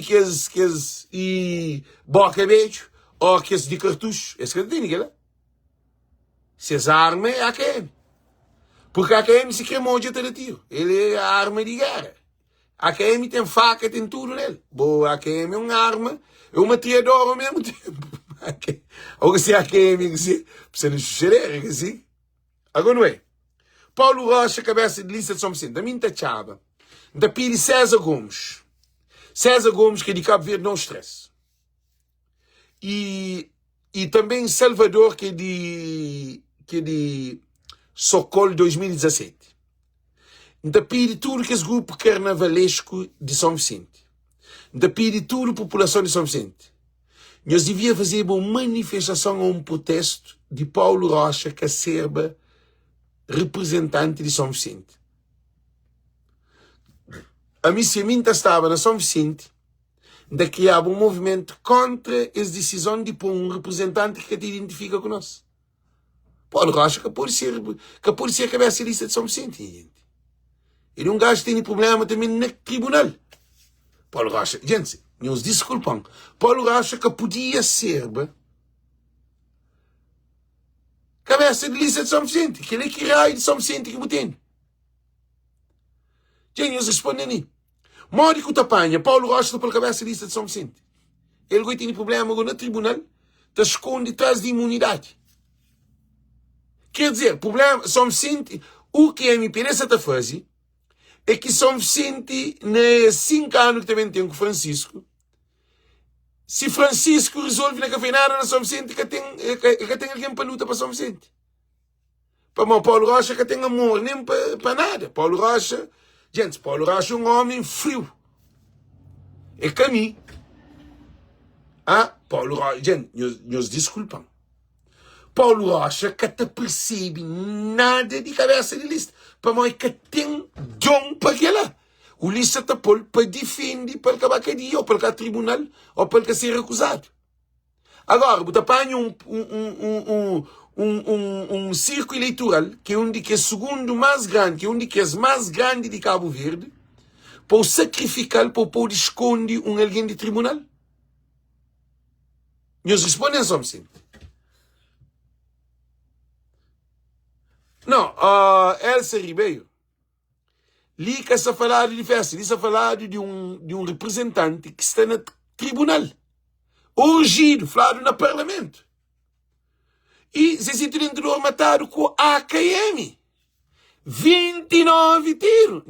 que e boca beijo, ou que de cartucho. Es que te tem que lá. Se essa arma é AKM. Porque a AKM se queimou de alternativo. Ele é a arma de guerra. A AKM tem faca, tem tudo nele. Boa, a AKM é uma arma, é uma metralhadora ao mesmo tempo. Ou se a AKM, você não chuchareira, assim. Agora não é. Paulo Rocha, cabeça de lista de São Vicente, da minha tachava. Da piri César Gomes. César Gomes, que é de Cabo Verde, não estresse. E também Salvador, que é de Socol 2017. Da pede tudo que esse grupo carnavalesco de São Vicente. Da pede tudo a população de São Vicente. Nós devia fazer uma manifestação ou um protesto de Paulo Rocha, que serba representante de São Vicente. A missa estava na São Vicente, de criar um movimento contra as decisões de pôr um representante que te identifica conosco. Paulo Rocha, que pode ser a cabeça de lista de São Vicente, gente. Ele é um gajo que tem problema também no tribunal. Paulo Rocha, gente, nos desculpam. Paulo Rocha que podia ser cabeça de lista de São Vicente, que ele é que raio de São Vicente que botem. Gente, nos respondem ali. Mori que o tapanha, Paulo Rocha pela cabeça de lista de São Vicente. Ele tem problema no tribunal, está esconde atrás de imunidade. Quer dizer, problema, São Vicente, o que a MPD está a fazer, é que São Vicente, nos 5 anos que também tem com Francisco, se Francisco resolve na cafeinada na São Vicente, que tem alguém para luta para São Vicente. Para Paulo Rocha que tem amor, nem para nada. Paulo Rocha, gente, Paulo Rocha é um homem frio. É caminho. Paulo Rocha, gente, nos desculpam. Paulo Rocha que te percebe nada de cabeça de lista. Para mim que tem dom para aquela. O lista está para defender para o cabacadia, ou para o tribunal, ou para ser recusado. Agora, você apanha um circo eleitoral, que é o segundo mais grande, que é mais grande de Cabo Verde, para sacrificar, para poder esconder alguém de tribunal. Nós respondemos sempre. Não, Elsa Ribeiro. Ali que está falando de festa, ali está falando de um representante que está no tribunal. Urgido, falado no parlamento. E se situ dentro do armatário com a AKM. 29 tiros.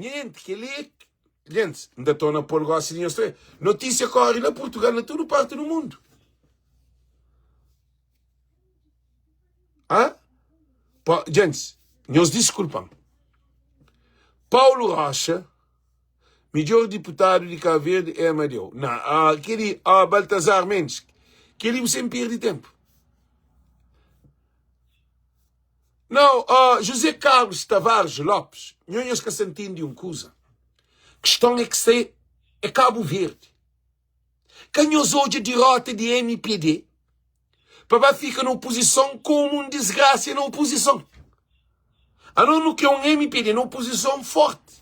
Gente, ainda estou na polgoça de Austrália. Notícia corre na Portugal, na toda parte do mundo. Gente, nos desculpam. Paulo Rocha, melhor deputado de Cabo Verde é Amadeu. Não, aquele Baltazar Mendes, que ele sempre perde tempo. Não, José Carlos Tavares Lopes, nós que sentimos de uma coisa. A questão é que se é Cabo Verde. Quem nós hoje derrota de MPD, para ficar na oposição como um desgraça na oposição. A não quer um MPD na oposição forte.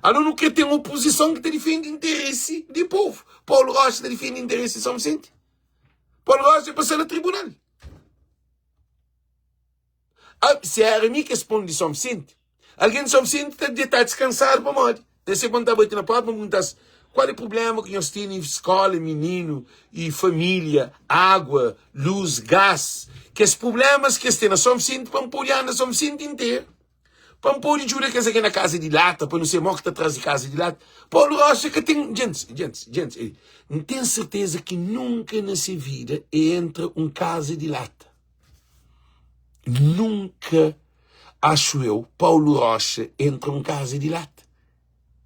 A não quer ter uma oposição que defende interesse do povo. Paulo Rocha defende interesse de São Vicente. Paulo Rocha passa no tribunal. Se é a mim que responde de São Vicente, alguém de São Vicente está descansado para morrer. Desse quando está batendo na porta, perguntar qual é o problema que nós temos em escola, menino, e família, água, luz, gás. Que os problemas que têm na São Vicente, para apoiar na São Vicente inteiro. Para pôr jura que é na casa de lata, para não ser morto atrás de casa de lata. Paulo Rocha que tem... Gente, não tenho certeza que nunca nessa vida entra casa de lata. Nunca, acho eu, Paulo Rocha entra casa de lata.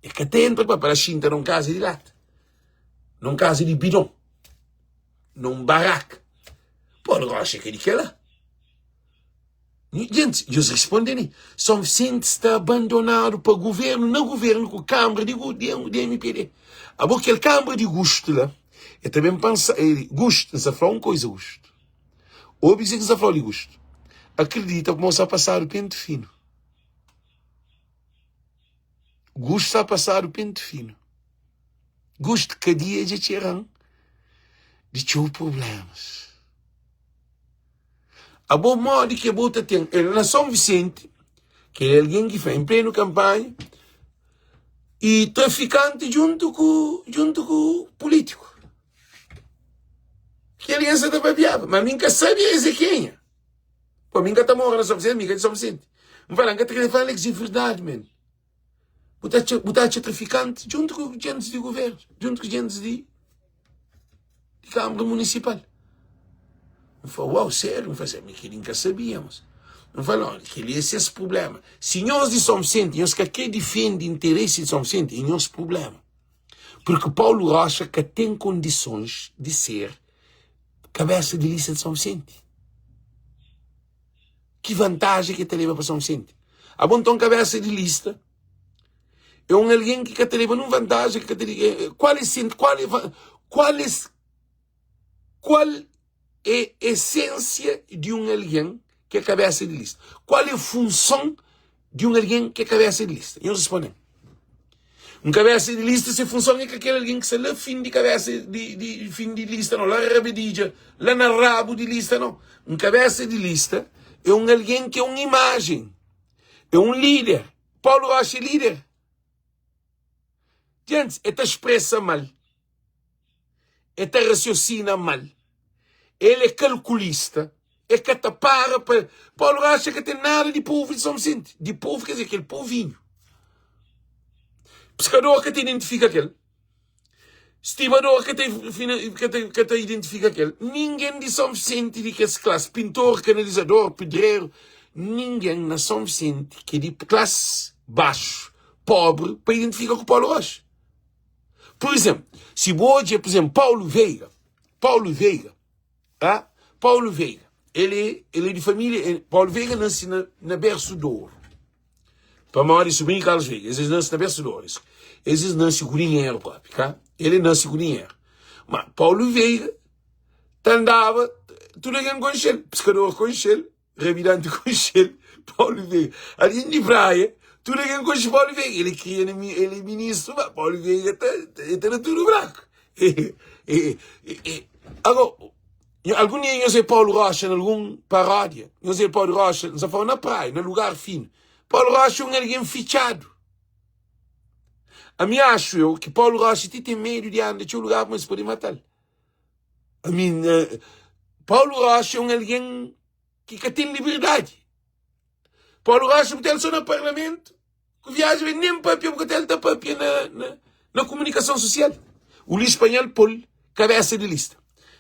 É que até entra para a Chinta num casa de lata. Num casa de bidon. Num barraco. Paulo Rocha que é lá. Gente, eles respondem, São Vicente está abandonado para o governo, não governo, com a Câmara de MPD. Aquela Câmara de Gosto lá, eu também penso, Gosto, não se fala uma coisa, Gosto. Ou dizer que se fala de Gosto. Acredita que começa a passar o pente fino. Gosto está a passar o pente fino. Gosto cada dia de tirar de ter problemas. A bom modo que a bota tem, ele na São Vicente, que é alguém que faz em pleno campanha, e traficante junto com o político. Que a aliança está babiava, mas nunca sabia esse quem é. Pô, nunca está morrendo na São Vicente, nunca de São Vicente. Não fala, nunca está falando de verdade, man. Botar traficante junto com gente de governo, junto com gente de Câmara Municipal. Falei, uau, sério? Não fazia, que nunca sabíamos. Não fala, que ele é esse problema. Se nós de São Vicente, nós que defende interesse de São Vicente, é nosso problema. Porque Paulo Rocha que tem condições de ser cabeça de lista de São Vicente. Que vantagem que te leva para São Vicente? A bom tom cabeça de lista é alguém que te leva numa vantagem que te leva. Qual é a essência de alguém que é cabeça de lista? Qual é a função de alguém que é cabeça de lista? E eu respondo. Cabeça de lista, se função é que aquele alguém que se lá fim de cabeça fim de lista, não, lá rabedija, lá na rabo de lista, não. Cabeça de lista é alguém que é uma imagem, é líder. Paulo Rocha é líder. Gente, ele expressa mal, ele raciocina mal, ele é calculista, é que te para. Paulo Rocha que tem nada de povo de São Vicente. De povo quer dizer aquele povinho. Pescador que te identifica aquele. Estibador que te identifica aquele. Ninguém de São Vicente de que essa classe. Pintor, canalizador, pedreiro. Ninguém na São Vicente que de classe baixo, pobre, para identificar com o Paulo Rocha. Por exemplo, se hoje, por exemplo, Paulo Veiga, ele é de família. Paulo Veiga nasce na Berço de Ouro. Para Mauro e sobrinho Carlos Veiga. Eles nascem na Berço de Ouro. Eles nascem com dinheiro próprio, tá? Ele nasce com dinheiro. Mas Paulo Veiga andava, tudo aquilo com ele, pescador com ele, revirante com ele, Paulo Veiga. Ali de praia, tudo aquilo com ele, Paulo Veiga. Ele queria, ele é ministro, mas Paulo Veiga está tudo branco. Agora, algum dia eu sei Paulo Rocha em algum paródia, eu sei Paulo Rocha, nós falamos na praia, no lugar fino. Paulo Rocha é alguém fichado. A mim acho eu que Paulo Rocha tem medo de andar de um lugar para se poder matar. A mim, Paulo Rocha é alguém que tem liberdade. Paulo Rocha, porque ele só no parlamento, que viaja nem papel, porque ele está papel na comunicação social. O Luís Espanhol, Paulo, cabeça de lista.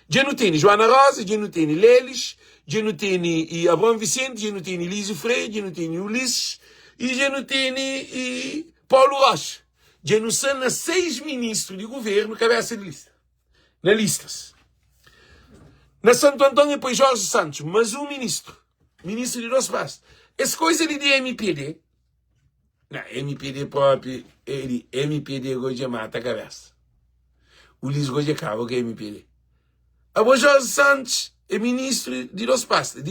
Já não tem Joana Rosa, já não tem Lelis, já não tem Abrão Vicente, já não tem Elísio Freire, já não tem Ulisses, e já não tem Paulo Rocha. Já não são 6 ministros de governo cabeça de lista. Na listas. Na Santo Antônio, depois Jorge Santos, mas um ministro de dois passos. Essa coisa de MPD, não, MPD próprio, MPD hoje mata a cabeça. O Ulisses hoje acaba com a MPD. Agora Jorge Santos é ministro de dois passos,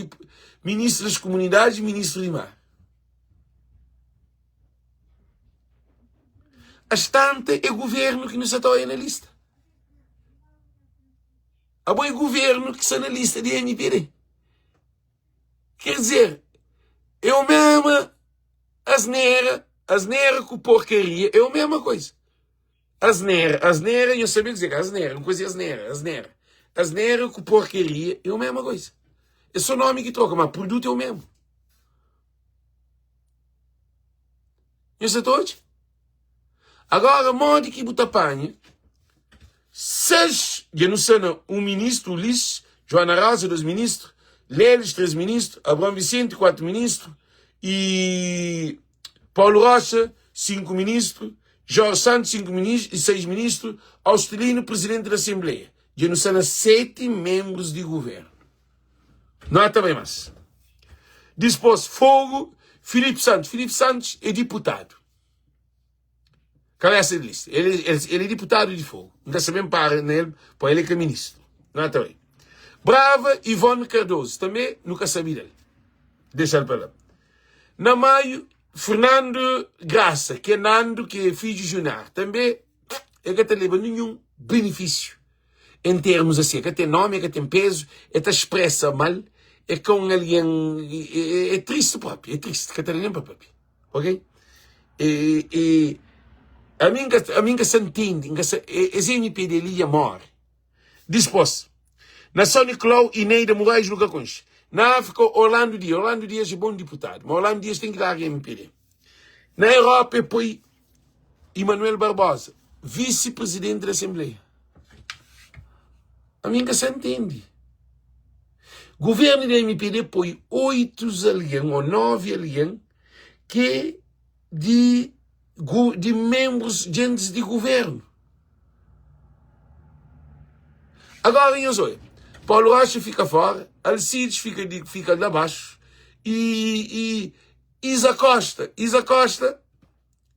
ministro das comunidades e ministro de mar. Bastante é governo que não está aí na lista. Agora é governo que está na lista de MPD. Quer dizer, é a mesma asneira com porcaria, é a mesma coisa. Asneira, eu sabia dizer que asneira, não coisa é asneira. Asneira com porcaria é a mesma coisa. É só nome que troca, mas o produto é o mesmo. Eu sei todos. Agora, modo que você apanha, 6, já não sei, um ministro, Ulisses, Joana Rosa, 2 ministros, Lelis, 3 ministros, Abrão Vicente, 4 ministros, e Paulo Rocha, 5 ministros, Jorge Santos, 5 ministros, e 6 ministros, Austelino, presidente da Assembleia. Já não sei, 7 membros de governo. Não há também mais. Depois, Fogo, Filipe Santos é deputado. Cabeça de lista. Ele é deputado de Fogo. Nunca sabemos para nele, para ele que é ministro. Não é também. Brava, Ivone Cardoso. Também nunca sabia dele. Deixa ele para lá. Na maio, Fernando Graça, que é Nando, que é filho de Junar. Também é que não leva nenhum benefício. Em termos assim, é que tem nome, é que tem peso, é que expressa mal, é com alguém. É triste próprio. É triste. Que não lembra próprio. Ok? A mim que se entende, esse MPD ali morre. Depois, na São Nicolau e Neida Moraes nunca conche. Na África, Orlando Dias é bom deputado, mas Orlando Dias tem que dar a MPD. Na Europa, depois, Emanuel Barbosa, vice-presidente da Assembleia. A mim que se entende. Governo da MPD põe 8 aliens ou 9 aliens que de membros, gente de governo. Agora, olha, Paulo Rocha fica fora, Alcides fica lá abaixo, e Isa Costa,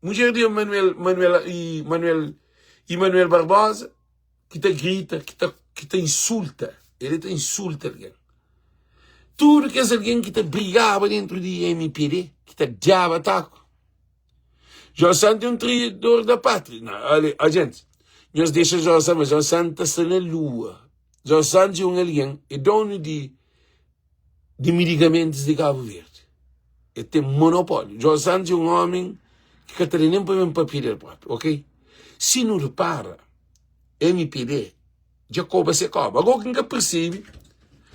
mulher de Manuel Barbosa, que te grita, que te insulta, ele te insulta alguém. Tudo que é alguém que te brigava dentro de MPD, que te diaba taco. João Santos é um traidor da pátria. Não, olha, a gente, nós deixamos João Santos, mas João Santos está na lua. João Santos é um alien, é dono de medicamentos de Cabo Verde. Ele tem monopólio. João Santos é um homem que não tem nem para pedir próprio, ok? Se não repara, MPD já cobra se cobra. Agora quem que percebe,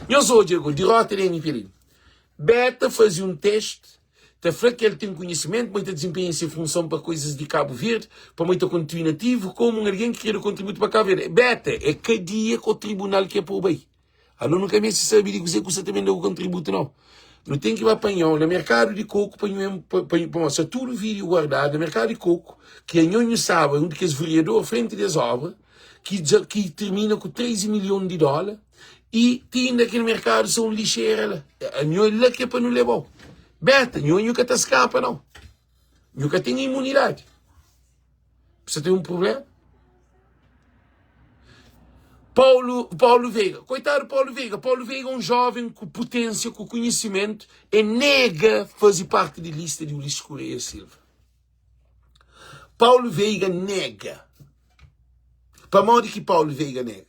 nós hoje, derrota de MPD. Beta fazia um teste, está falando que ele tem conhecimento, muita desempenha-se em função para coisas de Cabo Verde, para muito continuativo, como alguém que quer contribuir para Cabo Verde. Beta é cadia com o tribunal que é por bem. Alô, nunca mais se sabe dizer que você também deu o contributo, não. Não tem que ir apanhar no mercado de coco para se tudo vídeo guardado no mercado de coco, que a Nhonho sabe, um daqueles vereadores frente das obras, que termina com 13 milhões de dólares, e tem daquele mercado são lixeira. A Nhonho lá que é para não levar. Beta, Nhonho nunca te escapa, não. Nunca tem imunidade. Você tem um problema? Paulo Veiga, coitado Paulo Veiga é um jovem com potência, com conhecimento, e nega fazer parte da lista de Ulisses Correia Silva. Paulo Veiga nega. Para modo que Paulo Veiga nega.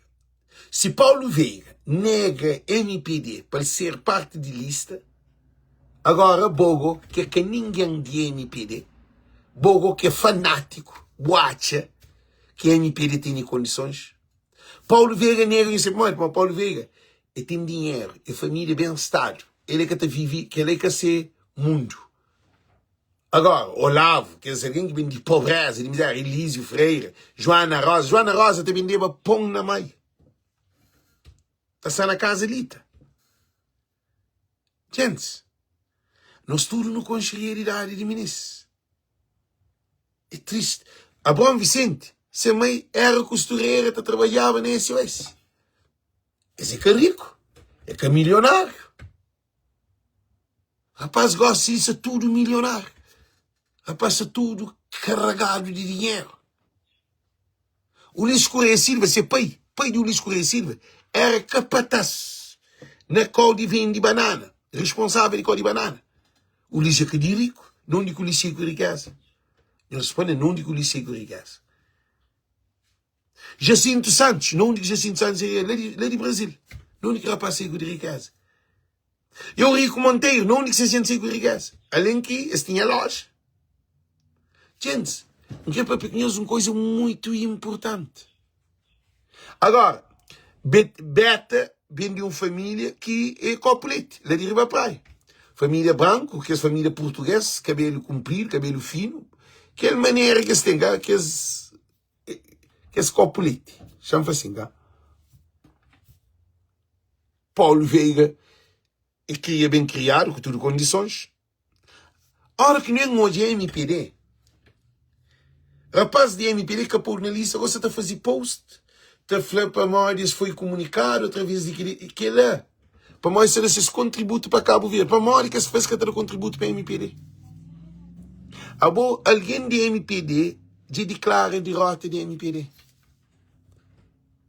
Se Paulo Veiga nega MPD para ser parte de lista, agora Bogo, que é ninguém de MPD, Bogo que é fanático, boacha, que MPD tem condições. Paulo Veiga nega isso, mas Paulo Veiga tem dinheiro, é família bem-estar, ele é que vive, que ele é que ser mundo. Agora, Olavo, que é alguém que vem de pobreza, de miséria, Elísio Freire, Joana Rosa também deva pão na mãe. Está na casa lita. Gente, nós tudo no conselheiridade de ministros. É triste. Abrão Vicente, se a mãe era costureira, trabalhava na SOS. Esse é que é rico. É que é milionário. Rapaz, gosta disso, é tudo milionário. Rapaz, é tudo carregado de dinheiro. Ulisses Correia Silva, se pai de Ulisses Correia Silva, era capataz na Código de banana, responsável de Código de banana. Ulisses é que de rico, não digo Ulisses é que riqueza. Não responde, não digo Ulisses é que riqueza. Jacinto Santos, não digo Jacinto Santos, é lá de Brasil. Não digo rapaz é de riqueza. Eu Rico Monteiro, não digo Jacinto é de riqueza. Além que, esse tinha loja. Gente, que é para pequenos uma coisa muito importante. Agora, Beta vem de uma família que é copulete, lá de Riba Praia. Família branca, que é família portuguesa, cabelo comprido, cabelo fino, que é a maneira que se tem, que é copulete. Chama assim, tá? Paulo Veiga é que é bem criado, com todas as condições. Ora que não é hoje MPD. Rapaz de MPD que pôr na lista, você está a fazer post, está a falar para nós, foi comunicado através de que lá. Para nós, ser esse contributo para Cabo Verde. Para nós, que se faz que contributo para MPD. Alguém de MPD já declara derrota de MPD.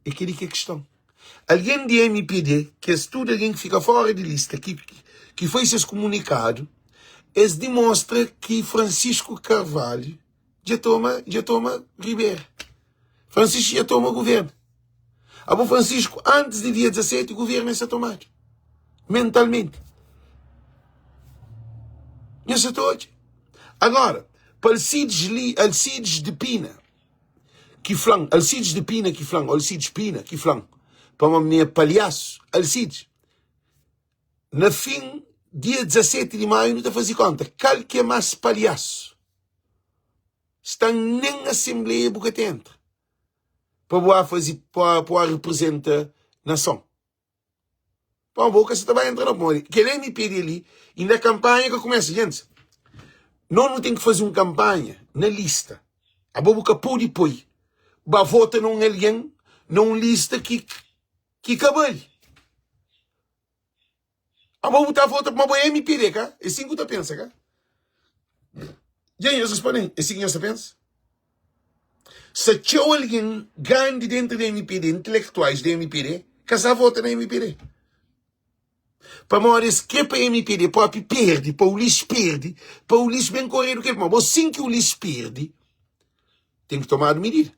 É que é a questão. Alguém de MPD, que é tudo alguém que fica fora de lista, que foi se comunicado, eles demonstra que Francisco Carvalho já toma Ribeira. Francisco já toma governo. Francisco, antes de dia 17, o governo é tomado. Mentalmente. Isso é hoje. Agora, para Alcides de Pina, que flan, Alcides de Pina, que flan, Alcides Pina, que flan, para uma minha palhaço, Alcides, na fim, dia 17 de maio, não está a fazer conta, qual que é mais palhaço? Está nem na Assembleia porque entra. Para representar a nação. Pá, boca você vai entrar na memória. Que ele me pede ali, e na campanha que começa, gente, não tem que fazer uma campanha na lista. A boca pode pôr. Ba vota num alguém, num lista que cabale. A boca tá vota para uma MPD, cá? É assim que você pensa, cá? E aí, eles respondem, é assim que você pensa? Se tinha alguém grande dentro da MPD, intelectuais da MPD, que só vota na MPD. Para mores que para MPD, para perde, para o lixo perde, para o lixo bem correr o que é, mas assim que o lixo perde, tem que tomar medida.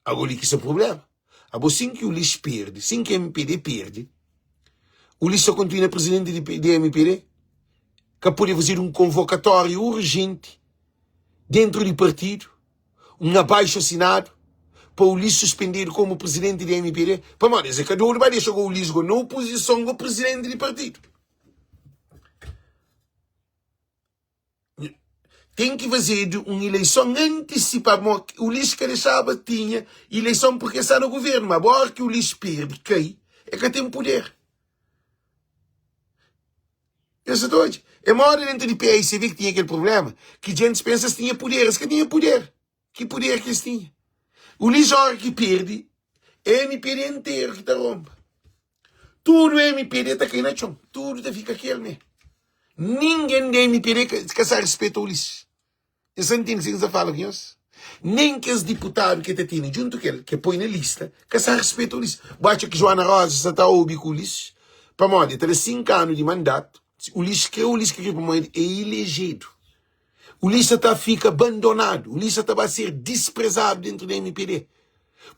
Agora, que esse é o problema. Assim que o lixo perde, assim que a MPD perde, o lixo só continua presidente da MPD, que pode fazer um convocatório urgente dentro do partido, um abaixo assinado, para o lixo suspender como presidente da MPD. Para mim, dizer que a Dor vai deixar o lixo na oposição ao presidente do partido. Tem que fazer uma eleição antecipada. O lixo que deixava tinha eleição porque está no governo. Mas agora que o lixo perde, cai, é que tem poder. Eu sei todos. É uma hora dentro do PAICV que tinha aquele problema, que gente pensa que tinha poder. Esse que tinha poder. Que poder que eles tinham? O lixo que perde, é a MPD inteiro que está rompe. Tudo é MPD está caindo no chão. Tudo está fica aquele, né? Ninguém da MPD que se respeita o lixo. Você entende o que você fala, Deus? Nem que os deputados que está tendo, junto com ele, que põe na lista, que se respeita o lixo. Bate que Joana Rosa está ouvindo com o lixo. Para moda, tem 5 anos de mandato. O lixo que para moda é elegido. O lixo fica abandonado. O lixo vai ser desprezado dentro da MPD.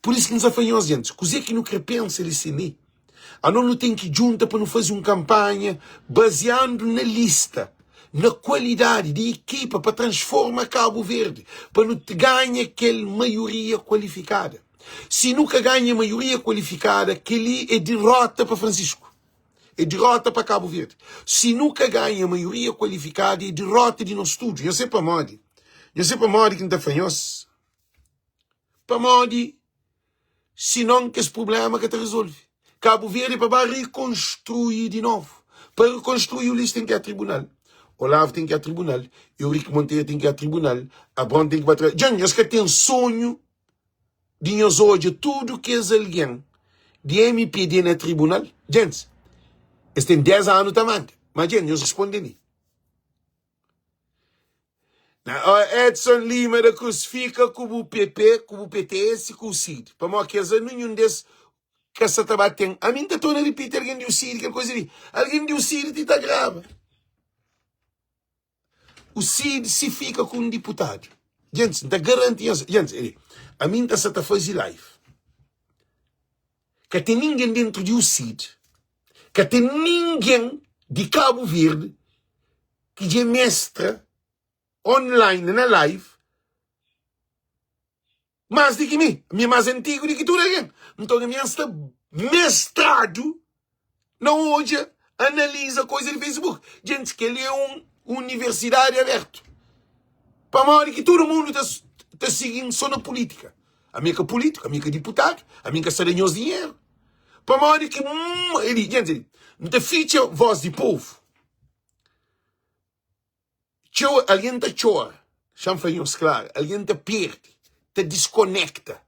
Por isso que nos afanhamos, gente. Coisa que não quer pensar isso ali. A não tem que junta para não fazer uma campanha baseando na lista, na qualidade de equipa para transformar Cabo Verde, para não ganhar aquela maioria qualificada. Se nunca ganha maioria qualificada, aquele é derrota para Francisco. É derrota para Cabo Verde. Se nunca ganha maioria qualificada, é derrota de nosso estudo. Eu sei para Modi. Eu sei para Modi que não está fanhoso. Para Modi, se não que esse problema que te resolve. Cabo Verde para reconstruir de novo. Para reconstruir o lixo tem que ir a tribunal. Olavo tem que ir a tribunal. Eurico Monteiro tem que ir a tribunal. Abrão tem que ir a tribunal. Gente, que tem sonho de nós hoje, tudo que é alguém de MPD na tribunal. Gente, eles têm 10 anos também. Mas, gente, nós respondemos. Edson Lima da Crucifica com o PP, com o PTS e com o CID. Para mim, que nenhum desses que essa trabalho tem. A mim está a repetir alguém do CID, aquela coisa ali. Alguém do CID está grave. O CID se fica com um deputado. Gente, está garantindo. Gente, a mim está a fazer live. Que tem ninguém dentro do CID. Que tem ninguém de Cabo Verde que é mestre online na live mais do que mim. Me mais antigo do que tudo alguém. Então a minha está mestrado não hoje analisa coisa de Facebook. Gente, que ele é um universidade aberto. Para a hora que todo mundo está seguindo só na política. A minha que é político, a minha que é deputado, a minha que é saranhoso dinheiro. Para a hora que ele, gente, não te ficha voz de povo. Alguém te chora. Chama-se claro. Alguém te perde. Te desconecta.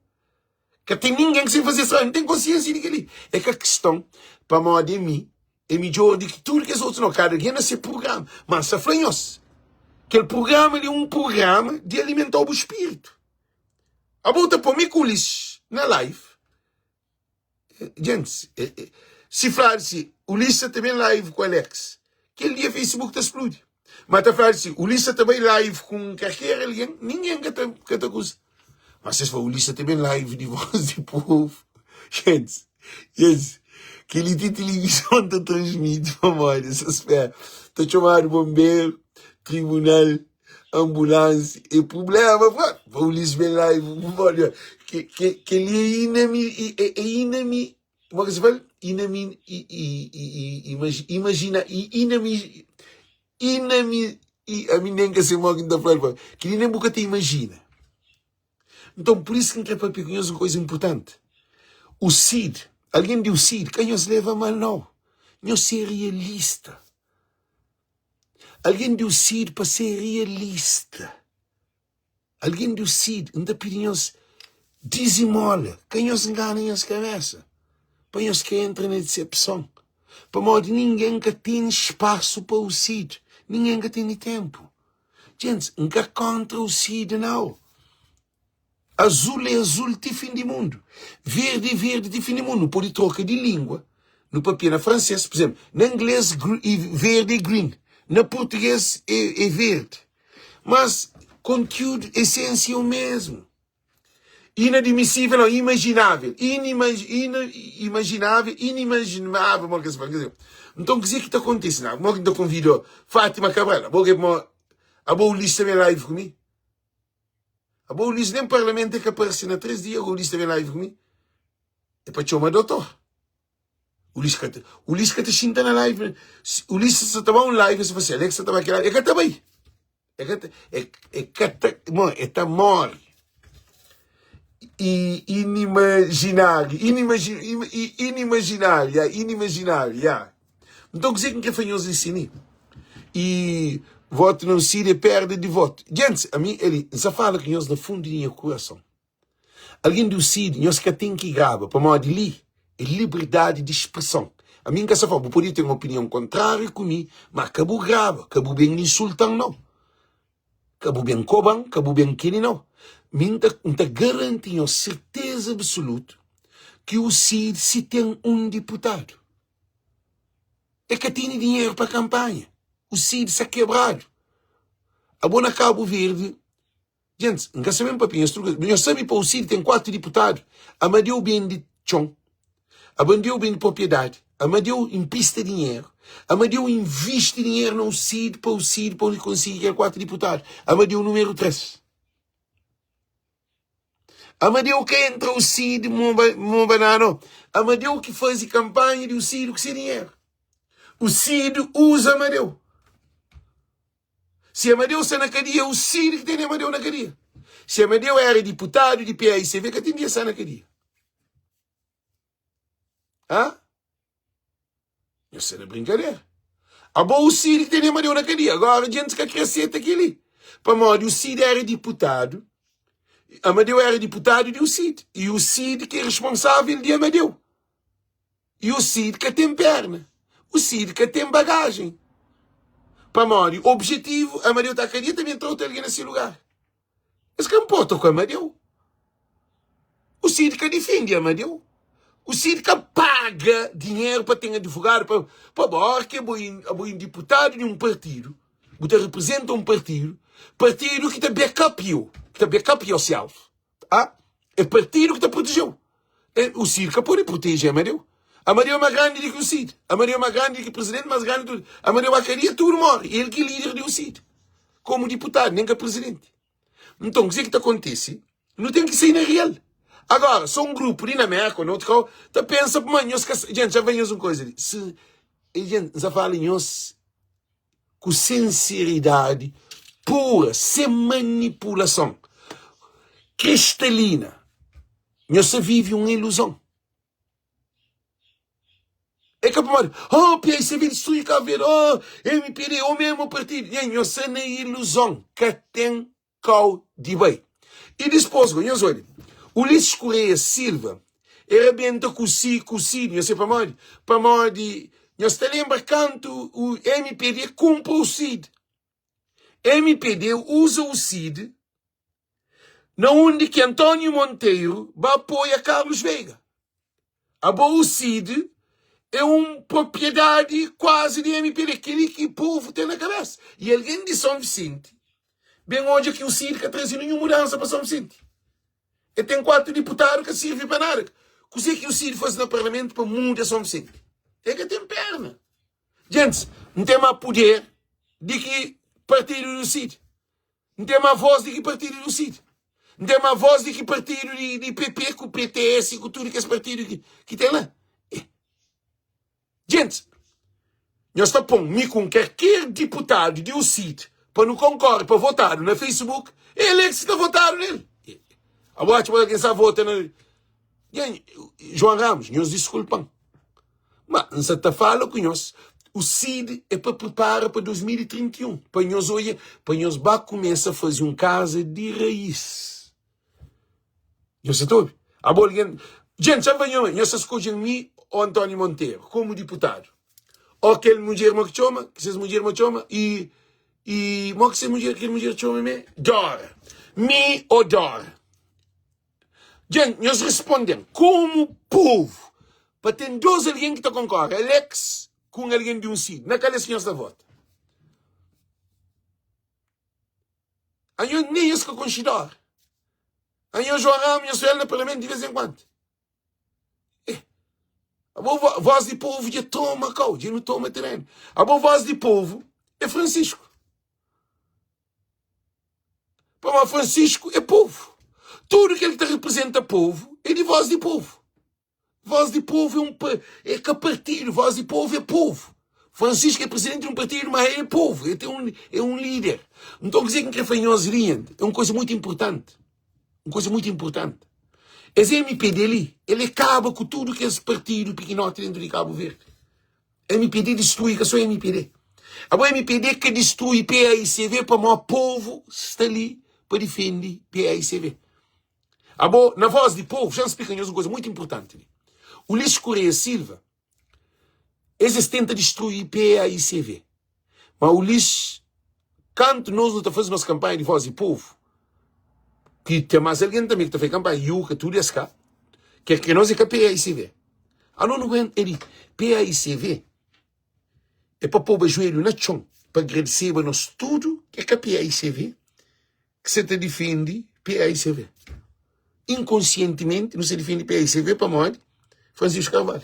Que tem ninguém que se fazer isso. Não tem consciência de que ali. É que a questão, para a de mim, é melhor do que tudo que os outros não. Cada alguém nesse programa. Mas se franhos. Aquele programa é um programa de alimentar o espírito. A volta para mim com lixo na live. Gente, se falar assim, o Lissa também live com o Alex, aquele dia o Facebook está explode. Mas está falar assim, o Lissa também live com qualquer alguém, ninguém que te acusa. Mas se for o Lissa também live de voz de povo, gente, que ele tem televisão está transmite, mamãe, essa espera. Está chamando bombeiro, tribunal, ambulância, e problema, para o Lissa bem live, que ele é inami, como é que se fala? A mim nem que se morre da flor, que ele nem nunca te imagina. Então, por isso que não quer para pequenos uma coisa importante. O CID Alguém de o Cid, quem os leva mal não. Não ser realista. Alguém de o Cid para ser realista. Alguém do Cid, ainda pedimos dizimola. Quem os engana as cabeças. Para os que entram na decepção. Para modo ninguém que tem espaço para o Cid. Ninguém que tem tempo. Gente, nunca contra o Cid, não. Azul é azul, de fim de mundo. Verde é verde, de fim de mundo. Não pode trocar de língua. No papel, na francês, por exemplo. Na inglês, verde é green. Na português, é verde. Mas, conteúdo, essência é o mesmo. Inadmissível, não, imaginável. Inimaginável, inimaginável. Então, o que está acontecendo? Eu te convido Fátima Cabral. A boa lista vem live comigo. A boa lista nem parlamento é que aparece na 3 dias. A boa lista vem live comigo. É para te chamar doutor. O lista que te sinta na live. O lista se estava um live, se você Alexa estava aqui. É que está bem. É que está morre. Inimaginável. Então, o que é fanhoso ensinar? E voto não se perde de voto. Gente, a mim, ele só fala que nós, no fundo do meu coração, alguém do Cid, nós que tem que gravar, para modo de ler, é liberdade de expressão. A mim, que essa forma, podia ter uma opinião contrária comigo, mas acabou grava, acabou bem insultando, não. Acabou bem coban, acabou bem querer, não. Mim, tá garantindo certeza absoluta que o Cid se tem um deputado. É que tem dinheiro para a campanha. O Cid está quebrado. A Bona Cabo Verde, gente, não sabemos para pinhas, nós sabemos para o Cid tem 4 deputados. Amadeu bem de chão. Amadeu bem de propriedade. Amadeu empresta dinheiro. Amadeu investe dinheiro no Cid para ele conseguir 4 deputados. Amadeu número 3. Amadeu que entra o Cid, mon banano. Amadeu que faz campanha do Cid, que se dinheiro. O Cid usa Amadeu. Se Amadeu está na cadeia, o Cid que tem Amadeu na cadeia. Se Amadeu era deputado de PAICV, que tem que estar na cadeia. Hã? Isso é brincadeira. A boa o Cid que tem Amadeu na cadeia. Agora a gente quer crescer aquilo. Para modo, o Cid era deputado. Amadeu era deputado de o Cid. E o Cid que é responsável de Amadeu. E o Cid que tem perna. O Cid que tem bagagem. Para modo, objetivo, Amadeu está a cadeia, também entrou alguém nesse lugar. Mas que importa com Amadeu? O Cid que defende Amadeu. O Cid que paga dinheiro para ter advogado, para bom, que é bom deputado de um partido, que representa um partido que está backup yourself. Ah? É partido que te protegeu. O Cid que pode proteger Amadeu. Amadeu é mais grande do que o Cid. Amadeu é mais grande do que o presidente, mais grande do que Amadeu a cadeia, tudo morre. Ele que é líder do Cid. Como deputado, nem que presidente. Então, o que é que acontece? Não tem que ser na real. Agora, só um grupo de na América, no outro, tá pensa, mano, gente, já vem uma coisa ali. Se a gente já fala com sinceridade pura, sem manipulação, cristalina, nós vive uma ilusão. É que a Pia, você vê destruir Cabo Verde, MPD, o mesmo partido. E nós é na ilusão que tem cal de bem. E depois, nós olha, o Ulisses Correia Silva arrebenta com o Cid, não sei para onde, nós te lembra quanto o MPD compra o Cid. MPD usa o Cid na onde que António Monteiro vai apoiar Carlos Veiga. O Cid é uma propriedade quase de MPD, aquele que o povo tem na cabeça. E alguém de São Vicente, bem onde que o Cid que traz nenhuma mudança para São Vicente. Ele tem 4 deputados que servem para nada. O que o Cid faz no parlamento para mudar São Vicente? É que tem perna. Gente, não tem mais poder de que partido do Cid. Não tem mais voz de que partido do Cid. Não tem mais voz de que partido de PP, com o PTS, com tudo que esse partido que tem lá. Gente, nós estamos pondo com qualquer deputado de o Cid para não concordar, para votar no Facebook, ele é que está votando nele. A boate para quem está votando João Ramos, nós desculpam. Mas, você está falando com nós, o CID é para preparar para 2031. Para nós, olha, para nós começar a fazer uma casa de raiz. Eu sei tudo. Gente, já venham, nós escolhem mim ou António Monteiro, como deputado. Ou aquele mulher que chama, que vocês mulher me chama, e mo que vocês mulher, aquele mulher chama me, Dora. Me ou Dora. Gente, nós respondemos, como povo, para ter dois alguém que está concorre, Alex com alguém de um CID, naquela senhora da vota. Aí nem isso que eu considero. Aí eu João Ramos, eu no parlamento de vez em quando. A boa voz de povo já toma cá, já não toma terreno. A boa voz de povo é Francisco. Para Francisco é povo. Tudo que ele representa povo é de voz de povo. Voz de povo é que partido, voz de povo é povo. Francisco é presidente de um partido, mas é povo, é um líder. Não estou a dizer que é fanhoso, é uma coisa muito importante. Uma coisa muito importante. Esse MPD ali, ele acaba com tudo que esse partido pequenote dentro de Cabo Verde. A MPD destrói, que é só MPD. A boa MPD que destrói PAICV para o povo está ali para defender PAICV. A boa, na voz de povo, já explica-nos uma coisa muito importante. O Ulisses Correia Silva, eles tentam destruir PAICV. Mas o Ulisses, quando nós não fazemos nossa campanha de voz de povo, que tem mais alguém também que está fazendo campanha, Yuka, tudo isso cá, que nós é que a PAICV. A não aguenta, ele, PAICV, é para pôr o joelho na chão, para agradecer a nós tudo que é que a PAICV, que você defende PAICV. Inconscientemente, não se defende PAICV para morrer, Francisco Carvalho.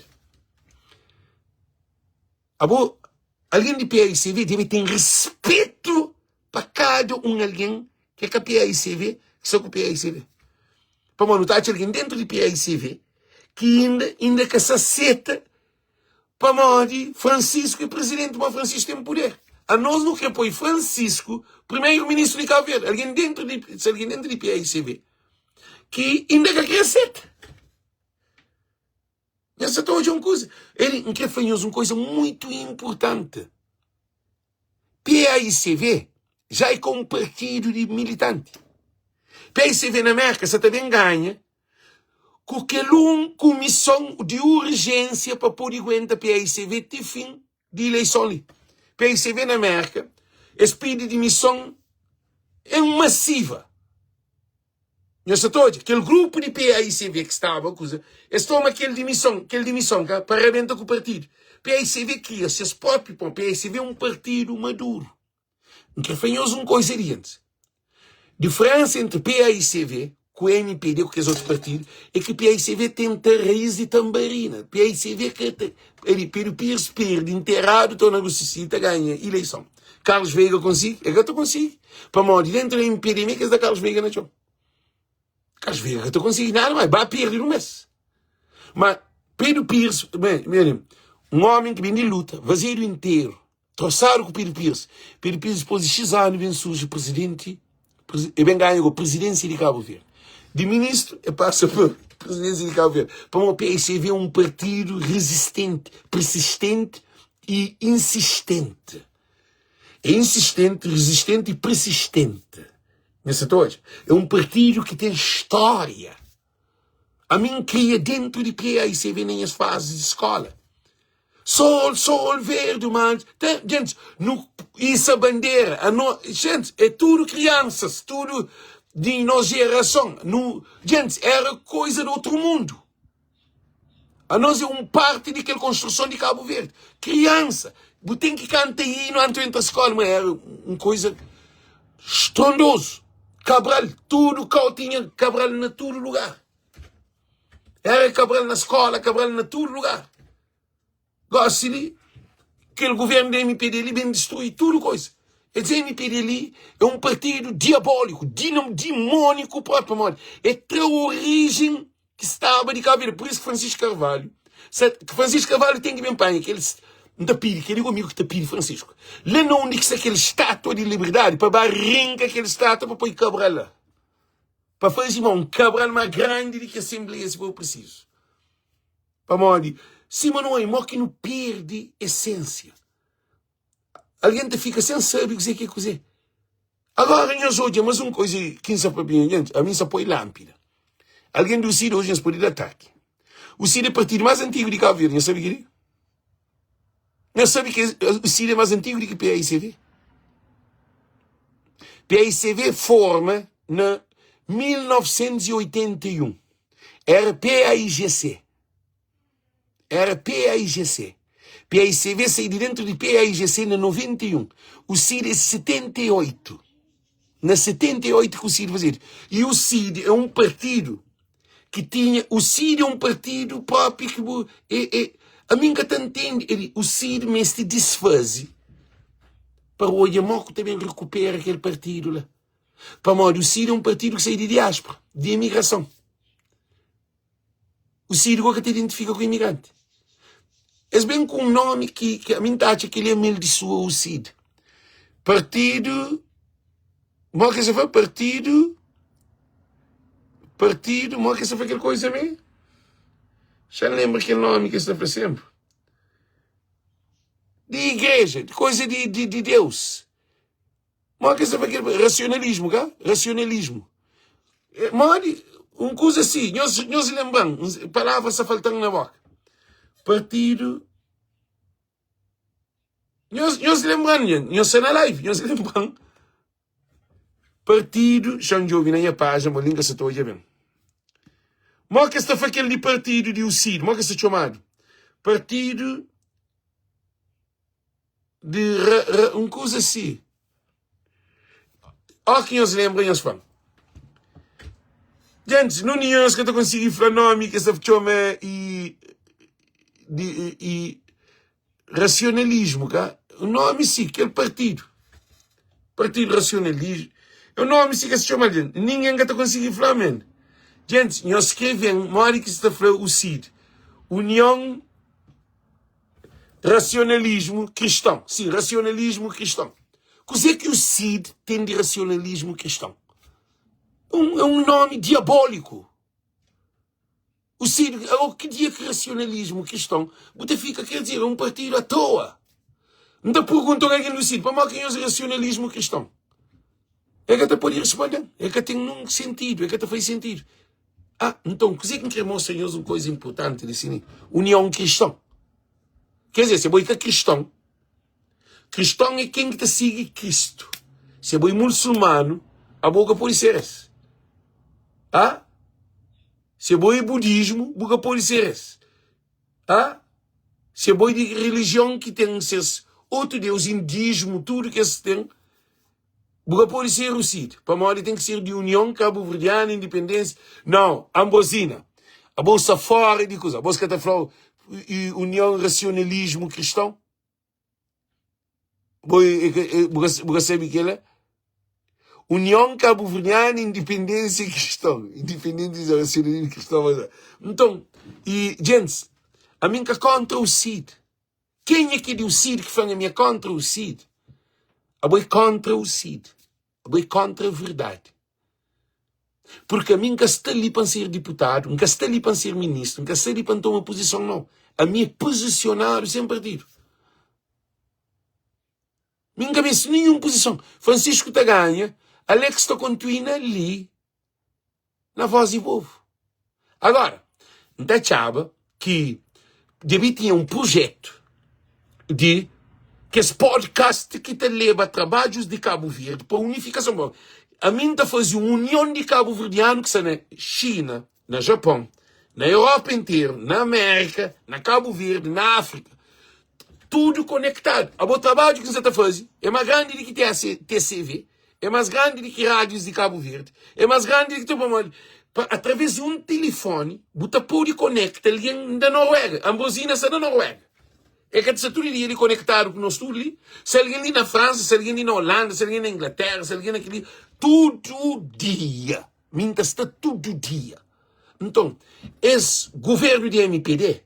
Alguém de PAICV deve ter respeito para cada alguém que é a PAICV, que só com PAICV. Para notar que alguém dentro de PAICV que ainda que se aceita para morrer Francisco é presidente, mas Francisco tem poder. A nós não quer pôr Francisco primeiro-ministro de Cabo Verde. Alguém dentro de PAICV que ainda que aceita. Essa é uma coisa. Ele quer fazer uma coisa muito importante. PAICV já é como partido de militante. PAICV na América, você também ganha com aquela comissão de urgência para poder aguentar PAICV até fim de eleição ali. PAICV na América, esse pedido de missão é massiva. Aquele grupo de PAICV que estava, eles tomam aquele de missão para arrebentar com o partido. PAICV cria seus próprios, PAICV é um partido maduro. Então, faz uma coisa antes. A diferença entre PAICV, com o MPD, com os outros partidos, é que PAICV tem raiz de tambarina. PAICV que ele perde enterrado, está na necessita, ganha eleição. Carlos Veiga consigo, é que eu consigo. Para morrer dentro do MPD, que é da Carlos Veiga na chão. Carlos Veiga, eu consigo nada mais, vai perder um mês. Mas Pedro Pires, um homem que vem de luta, vazio inteiro, troçaram com Pedro Pires. Pedro Pires, depois de X anos, vem surge presidente, e vem ganhar a presidência de Cabo Verde. De ministro, passa para a presidência de Cabo Verde. Para o PAICV é um partido resistente, persistente e insistente. É insistente, resistente e persistente. É um partido que tem história. A mim cria dentro de PAICV nem as fases de escola. Sol, verde, mas... Gente, isso bandeira. Gente, é tudo crianças, tudo de nossa geração. Gente, era coisa do outro mundo. A nós é parte daquela construção de Cabo Verde. Criança. Tem que cantar hino antes de entrar na escola, mas era uma coisa estrondosa. Cabral, tudo, tinha Cabral em todo lugar. Era Cabral na escola, Cabral em todo lugar. Gosto de aquele governo da MPD ali vem destruir tudo coisa. Esse MPD ali é um partido diabólico, demônico próprio, amor. É a origem que estava de Cabo Verde. Por isso que Francisco Carvalho tem que vir para aquele tapir, aquele amigo que tapir Francisco. Lá não onde que aquele estátua de liberdade, para barrincar aquele estátua para pôr Cabral lá. para fazer cabral mais grande do que a Assembleia, se for preciso. Para morrer. Se não é, que não perde essência. Alguém te fica sem saber o que é coisa. Agora, nós hoje, mas uma coisa que não sabe bem, gente, a mim só põe lâmpada. Alguém do CID hoje nos pode dar ataque. O CID é o partido mais antigo de Cabo Verde, não sabe o que é? Não sabe que o CID é mais antigo do que o PAICV? PAICV forma na 1981. Era PAIGC. Era PAIGC. PAICV saiu de dentro de PAIGC na 91. O CID é 78. Na 78 que o CID fazia. E o CID é um partido que tinha... O CID é um partido próprio que... a mim que te entende. O CID me se desfaz. Para o Oiamoco também recupera aquele partido lá. Para o CID é um partido que sai de diáspora, de imigração. O CID agora te identifica com o imigrante. É bem com um nome que a mim acha que ele é meio de sua, o CID. Partido... Mas que se foi partido... Mas que se foi aquela coisa mesmo? Já lembro aquele nome que se foi sempre. De igreja, de coisa de Deus. Mas que se foi aquele racionalismo, cá? Racionalismo. Mas, uma coisa assim, nós lembramos, palavras só faltando na boca. Partido... Nós lembramos, nós na live, nós lembramos. Partido, já não ouvi na minha página, mas língua se estou a bem. Mas que está aquele de partido de UCID, mas que está chamado? Partido de uma coisa assim. Olha que nós lembramos, nós falamos. Gente, não é que eu consegui falar nome que está chama e racionalismo, cá? O nome sim, que é o partido. Partido racionalismo. O nome sim que se chama, gente. Ninguém está conseguindo falar, man. Gente, nós escrevemos, mora que está falando o CID. União Racionalismo Cristão. Sim, racionalismo cristão. O que é que o CID tem de racionalismo cristão? É um nome diabólico. O CID, que dia que racionalismo cristão? Você fica, quer dizer, é um partido à toa. Não te perguntam alguém do CID, para mal quem usa racionalismo cristão? É que até pode responder. É que tem um sentido, é que até faz sentido. Então, o que é que queremos, senhores, uma coisa importante assim? União cristã. Quer dizer, se você é cristão, cristão é quem que te sigue Cristo. Se você é muçulmano, a boca pode ser essa. Se você é budismo, a boca pode ser essa. Se você é de religião que tem seus outro Deus, indígena, tudo que se tem, boca pode ser o CID. Para morrer tem que ser de União Cabo-Verdiana, Independência. Não, ambosina. A bolsa fora de coisa. A bolsa que está falando União Racionalismo Cristão. Você sabe que ela é? União Cabo-Verdiana, Independência Cristão. Independência Racionalismo Cristão. Então, gente, a minha contra o CID. Quem é que é o CID que fala a minha contra o CID? A boi contra o CID. A boi contra a verdade. Porque a mim não está ali para ser deputado, não está ali para ser ministro, não está ali para tomar posição, não. A mim é posicionado sem partido. Minha cabeça, nenhuma posição. Francisco está ganha, Alex está continuando ali, na Voz do Povo. Agora, não achava que devia ter um projeto de que esse podcast que te leva a trabalhos de Cabo Verde para unificação. A mim está fazendo uma união de Cabo Verdeano que está na China, na Japão, na Europa inteira, na América, na Cabo Verde, na África. Tudo conectado. O trabalho que você está fazendo é mais grande do que TCV, é mais grande do que rádios de Cabo Verde, é mais grande do que... Através de um telefone, você pode conectar alguém da Noruega. A Ambosina está na Noruega. É que se tudo ele conectado com nós tudo ali, se alguém ali na França, se alguém ali na Holanda, se alguém na Inglaterra, se alguém naquele... Todo dia. Minta está todo dia. Então, esse governo de MPD,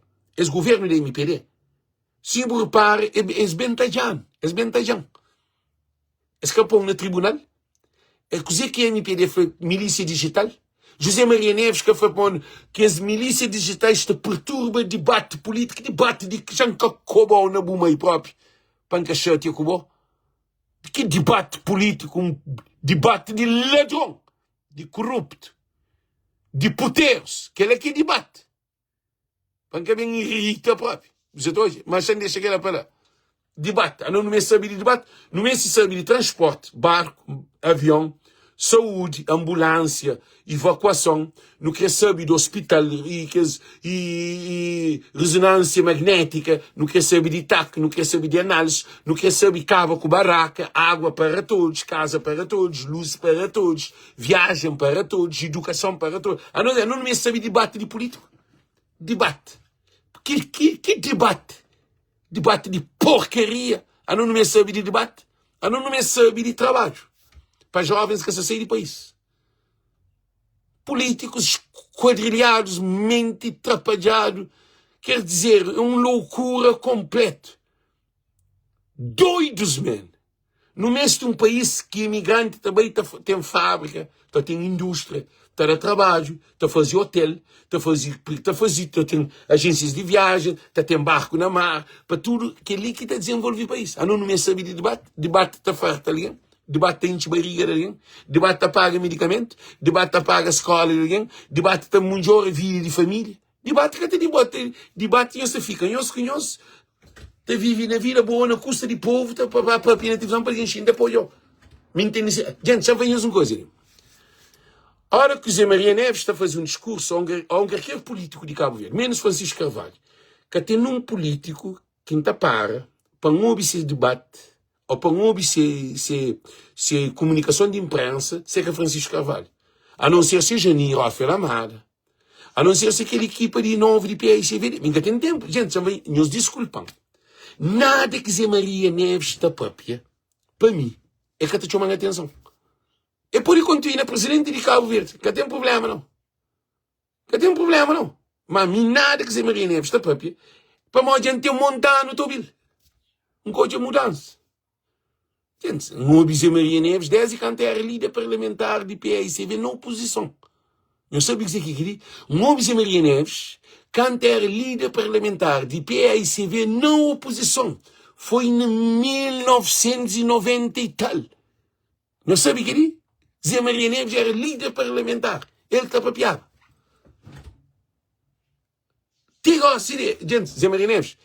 se você repara, é bentajão. Escapou no tribunal. É coisa que a MPD foi milícia digital. José Maria Neves que foi pondo que as milícias digitais te perturbam debate político, debate de que já acabou na buma aí próprio. Pancachete acabou. Que debate político, debate de ladrão, de corrupto, de poteros, que ele aqui debate. Panca bem irrita próprio. Mas sem deixar aquela para lá. Debate. Não me sabe de debate, não me sabe de transporte, barco, avião, saúde, ambulância, evacuação, não quer saber do hospital e ressonância magnética, não quer saber de TAC, não quer saber de análise, não quer saber cava com barraca, água para todos, casa para todos, luz para todos, viagem para todos, educação para todos. Não me sabe de debate de político. Debate. Que debate? Debate de porcaria. Não me sabe de debate. Não me sabe de trabalho. Para jovens que se saem do país. Políticos quadrilhados, mente trapalhado. Quer dizer, é uma loucura completa. Doidos, man. No meio de um país que imigrante também tem fábrica, tem indústria, tem trabalho, faz hotel, tem agências de viagem, tem barco na mar, para tudo que ali que está desenvolvendo o país. Não me sabe de debate. Debate está farto ali. Debate tem barriga de alguém, debate está paga medicamento, debate está paga escola de alguém, debate está melhor vida de família, debate que tem debate e você fica, nós te vive na vida boa na custa de povo, para a pena televisão para gente ainda apoiou. Me entende? Gente, já vem uma coisa. A hora que o José Maria Neves está a fazer um discurso a um qualquer político de Cabo Verde, menos Francisco Carvalho, que tem um político que está para um obter debate, ou para um se comunicação de imprensa, seja Francisco Carvalho. A não ser se Janir Rafael Amada. A não ser se aquela equipa de novo de PICV. Nunca tem tempo. Gente, também nos desculpam. Nada que Zé Maria Neves está própria, para mim, é que está chamando a atenção. É por enquanto ir na presidente de Cabo Verde. Que tem problema, não. Que tem problema, não. Mas a mim, nada que Zé Maria Neves está própria, para nós a gente ter um montão no Tobil. Um coisa de mudança. Gente, não Zé Maria Neves, desde quando era líder parlamentar de PICV na oposição. Não sabe o que é que queria? Um Zé Maria Neves, quando era líder parlamentar de PICV na oposição, foi em 1990 e tal. Não sabe o que queria? Zé Maria Neves era líder parlamentar. Ele está papiado. Gente, Zé Maria Neves,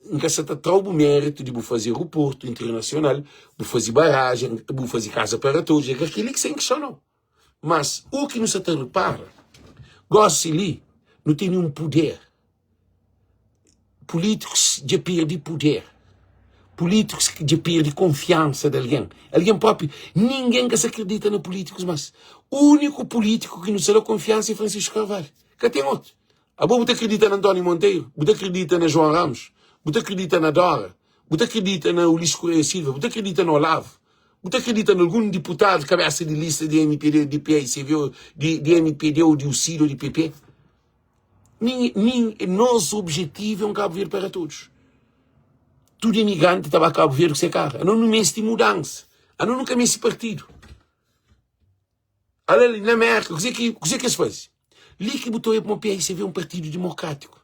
nunca se trauba o mérito de fazer aeroporto internacional, de fazer barragem, de fazer casa para todos, é aquilo que se questionou. Mas o que não se repara, gosta ali, não tem nenhum poder. Políticos já perdem poder. Políticos que já perdem confiança de alguém. Alguém próprio, ninguém que se acredita nos políticos, mas o único político que não se dá confiança é Francisco Carvalho. Que tem outro. Você acredita na António Monteiro, você acredita na João Ramos, você acredita na Dora, você acredita na Ulisses Correia Silva, você acredita no Olavo, você acredita em algum deputado cabeça de lista de MPD, de PICV, de MPD ou de UCID ou de PP? Nosso objetivo é um Cabo Verde para todos. Tudo imigrante estava a Cabo Verde que se cara. Não mês de mudança. Não nunca mês de partido. Olha ali na América, o que se faz? Ali que botou para o PICV um partido democrático.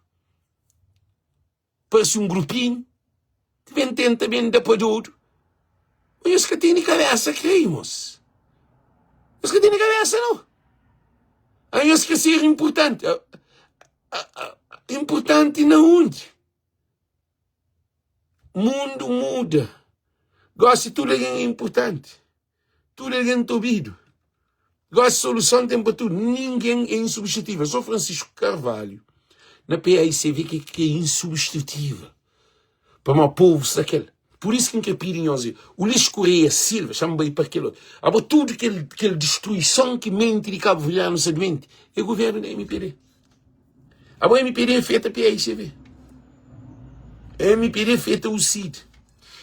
Parece um grupinho, que vem tenta bem de apoio. Mas que tem de cabeça, creemos. Mas que tem de cabeça, não. Aí que ser importante. Importante na onde? O mundo muda. Gosta de tudo é importante. Tudo é ouvido. Gosta de solução tem para tudo. Ninguém é insubstituível. Só Francisco Carvalho. Na PICV que é insubstitutível. Para o povo daquele. Por isso que em hoje, o Ulisses Correia Silva, chama bem para aquele outro. Agora, tudo aquela destruição que mente de Cabo Verde não se aguente, é o governo da MPD. Agora, a MPD é feita PICV. A MPD é feita o CID.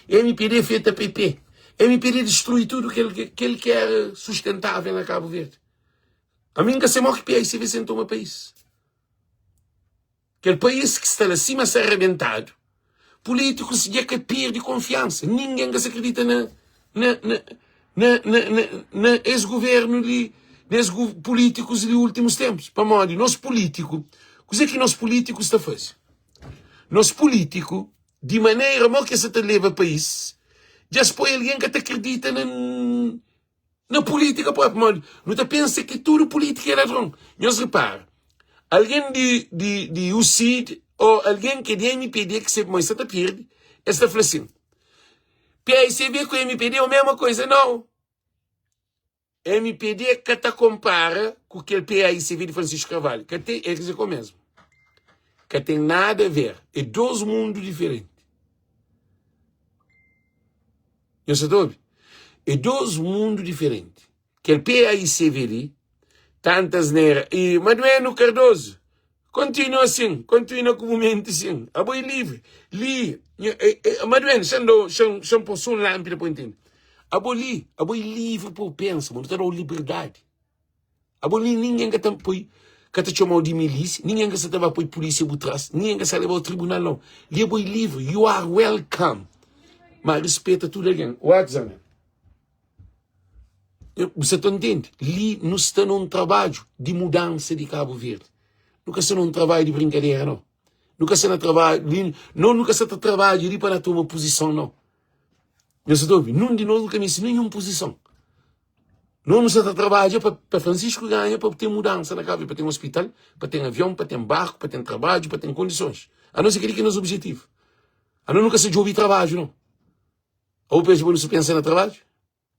A MPD é feita PP. A MPD destrui tudo que ele quer sustentável na Cabo Verde. A mim que se morre que PICV sentou um país. Aquele país que está acima a ser arrebentado. Políticos já que perde confiança. Ninguém que se acredita na ex-governo nesses políticos dos últimos tempos. Para modo, nós políticos, o que nós políticos está fazendo? Nós políticos, de maneira que você leva o país, já se põe alguém que te acredita na política própria. Modo, não te pensa que tudo político é ladrão. Nós repara, alguém de UCID ou alguém que é de MPD que sempre mais está perde, está falando assim, PAICV com MPD é a mesma coisa, não. MPD que te compara com aquele PAICV de Francisco Carvalho, que tem, é o mesmo. Que tem nada a ver. É dois mundos diferentes. Você está ouvindo? É dois mundos diferentes. Que o PAICV ali, tantas neiras, e Madueno Cardoso, continua assim, continua com o momento assim. A boi livre. Li, Madueno, são possuem lâmpada para entender. A boi livre para pensar, mas não tem liberdade. A boi ninguém que tem que te chamou de milícia, ninguém que se tava por polícia por trás, ninguém que se levou ao tribunal não. Li a boi livre, you are welcome. Mas respeita tudo alguém. WhatsApp. Você entende? Li não está num trabalho de mudança de Cabo Verde. Nunca está num trabalho de brincadeira, não. Nunca está no trabalho, nunca está no trabalho ali para tomar posição, não. Você está ouvindo? Não de nós nunca me ensinou nenhuma posição. Não está a trabalhar para Francisco ganhar, para ter mudança na Cabo Verde, para ter um hospital, para ter avião, para ter barco, para ter trabalho, para ter condições. A não ser que é nosso objetivo. A não nunca se de ouvir trabalho, não. Ou não se pensa no trabalho?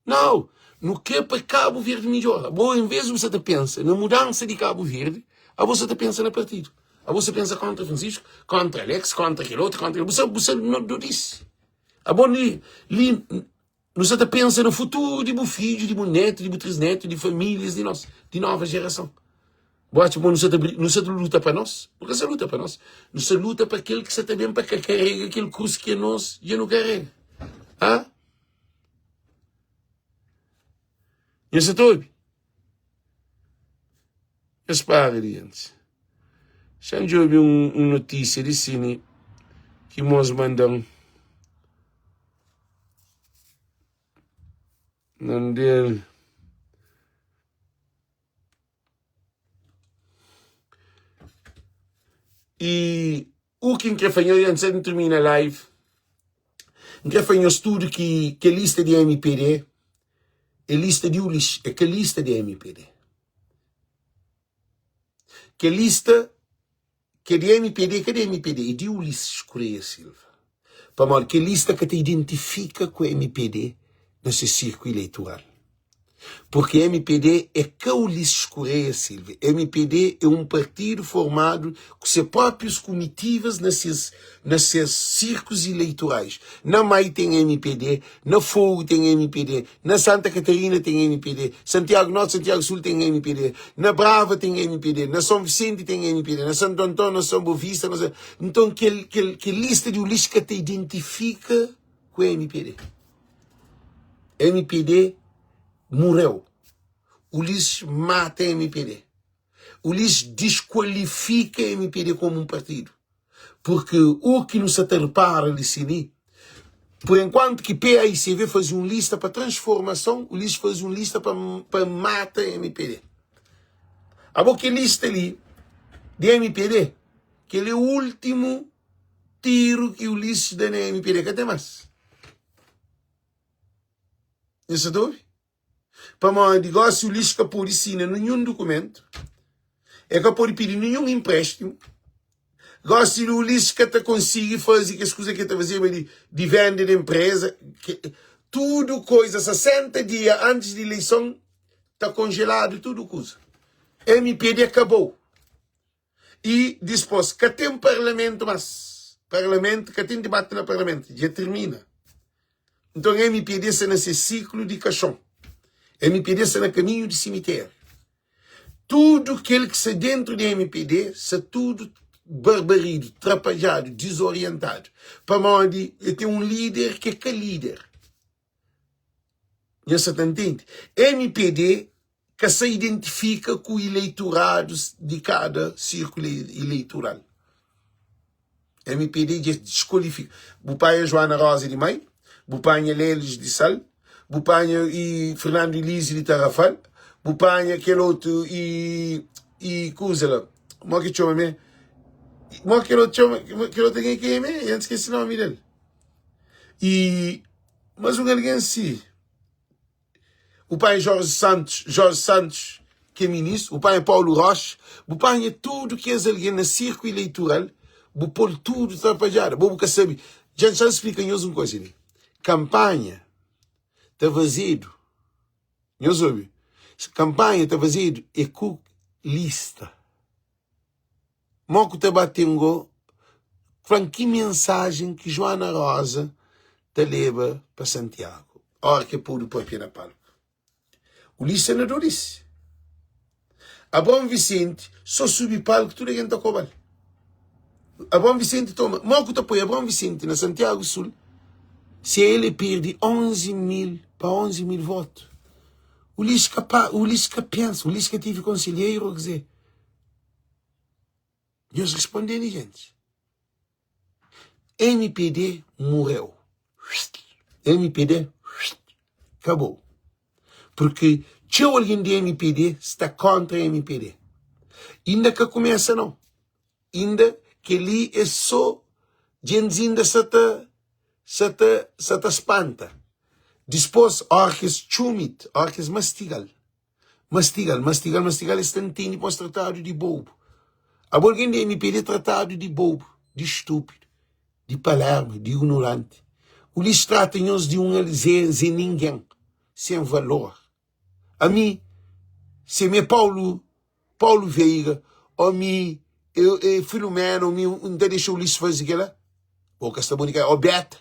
Não. No que é para Cabo Verde melhor. Bom, em vez de você pensa na mudança de Cabo Verde, você pensa no partido. Você pensa contra Francisco, contra Alex, contra aquele outro, contra aquele outro. Você não disse. Bom, você pensa no futuro de meu filho, de meu neto, de meu trisneto, de famílias de nova geração. Não se luta para nós. Porque você luta para nós. Não se luta para aquele que você também para que carrega aquele cruz que é nós e não carrega. Ah? E você ouve? Espera, gente. Já ouvi uma notícia de cine que nós mandamos. Não dele. E o que quer fazer antes de terminar a live, quer fazer um estudo que a lista de MPD é lista de Ulisses, é que a lista de MPD. Que a lista que de MPD, que de MPD? É de Ulisses Correia Silva. Para mal, que a lista que te identifica com o MPD nesse círculo eleitoral. Porque MPD é que Ulisses Correia Silva. MPD é um partido formado com seus próprios comitivas nesses círculos eleitorais. Na Mai tem MPD, na Fogo tem MPD, na Santa Catarina tem MPD, Santiago Norte, Santiago Sul tem MPD, na Brava tem MPD, na São Vicente tem MPD, na Santo Antônio, na São Bovista. Então, que lista de Ulisses que te identifica com MPD. MPD morreu. Ulisses mata a MPD. Ulisses desqualifica a MPD como um partido. Porque o que nos atrapalha ali, por enquanto que PAICV faz uma lista para transformação, Ulisses faz uma lista para matar a MPD. A boa lista ali de MPD, que ele é o último tiro que Ulisses dá na MPD. Que tem mais? Isso dove? Para mim, negócio Ulisses que pode assinar nenhum documento, é que pode pedir nenhum empréstimo. Gosto de Ulisses que te consiga fazer as coisas que te fazia de venda de empresa, tudo coisa 60 dias antes de eleição está congelado, tudo coisa. MPD acabou. E depois que tem parlamento, mas parlamento que tem debate no parlamento, já termina. Então MPD está nesse ciclo de caixão. MPD está no caminho de cemitério. Tudo aquilo que está dentro de MPD está tudo barbarido, atrapalhado, desorientado. Para onde tem um líder que é líder. Você entende? MPD que se identifica com eleitorados de cada círculo eleitoral. MPD desqualifica. O pai é Joana Rosa de Mãe, o pai é Leles de Sal, o pai e Fernando Elise de Tarrafal, Bupanha, aquele outro, coisa lá. Mo que chama me? Mo que outro chama, que outro que é me? Eu esqueci o nome dele. Mas um alguém assim. O pai é Jorge Santos, que é ministro. O pai é Paulo Rocha. O pai é tudo que é alguém na círculo eleitoral. O pôr tudo atrapalhado. O que sabe. Já explica-nos uma coisa ali. Campanha está vazio. Não sabe? Campanha está vazio é com lista. Moco está batendo que mensagem que Joana Rosa te leva para Santiago. Ora que pôr pé na palma. O lista senador disse. A Bom Vicente só subi palco tudo que está cobal. A Bom Vicente toma. Moco está põe a Bom Vicente na Santiago Sul. Se ele perde 11 mil para 11 mil votos. O Lisca pensa, o Lisca tive conselheiro, quer dizer. Deus respondeu, gente. MPD morreu. MPD acabou. Porque tinha alguém de MPD está contra MPD. Ainda que começa não. Ainda que ali é só gente ainda se espanta. Depois, orques chumit, orques mastigal. Mastigal, estantini para tratado de bobo. A alguém de MPD tratado de bobo, de estúpido, de palerma, de ignorante. O lhes trata-nos de sem ninguém, sem valor. A mim, se me Paulo Veiga, ou me Filomeno, ou me não deixa o lhes fazer aquilo, ou que está bom de cabeça, ou Beta,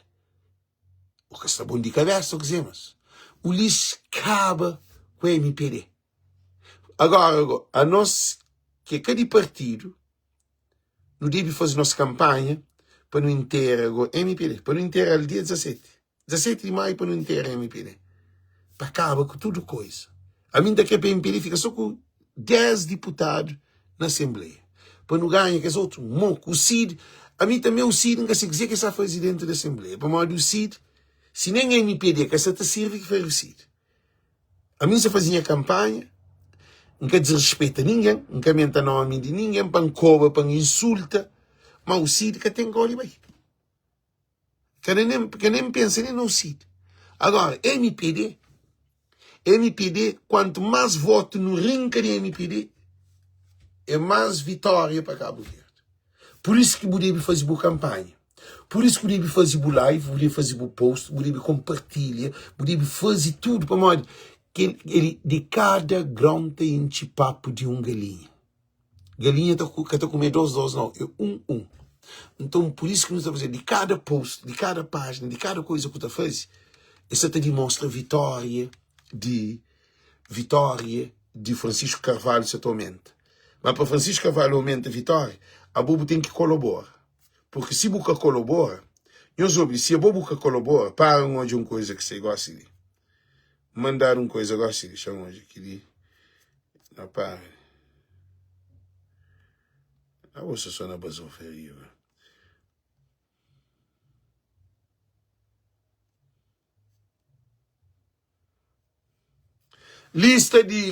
ou que está bom de cabeça, o que dizemos. O lhes acaba com a MPD. Agora, a nós, que cada partido, não deve fazer nossa campanha para não inteirar a MPD, para não inteirar o dia 17 de maio, para não inteirar a MPD. Para acabar com tudo coisa. A mim daqui para a MPD fica só com 10 deputados na Assembleia. Para não ganhar que os outros, o CID, a mim também o CID, não se dizer que está presidente da Assembleia. Para modo o CID, se nem a MPD que essa te serve, que faz o CID. A mim se fazia campanha, nunca desrespeita ninguém, nunca menta nome de ninguém, para cobra, para insulta, mas o CID que tem que olhar bem. Que nem pensa nem no CID. Agora, MPD, quanto mais voto no rinca de MPD, é mais vitória para Cabo Verde. Por isso que deve fazer boa campanha. Por isso que deve fazer boa live, deve fazer boa post, deve compartilhar, deve fazer tudo para modo que ele de cada grão tem papo de galinha. Galinha está comer dois, não, é um. Então, por isso que nós estamos fazendo de cada post, de cada página, de cada coisa que tu faz, isso te demonstra vitória de Francisco Carvalho atualmente. Mas para Francisco Carvalho aumenta a vitória, a Bobo tem que colaborar. Porque se Boca colabora, se a Bobo colabora, para hoje uma coisa que você gosta de mandar uma coisa gosta de chamar hoje que não para. A você só na basoferia.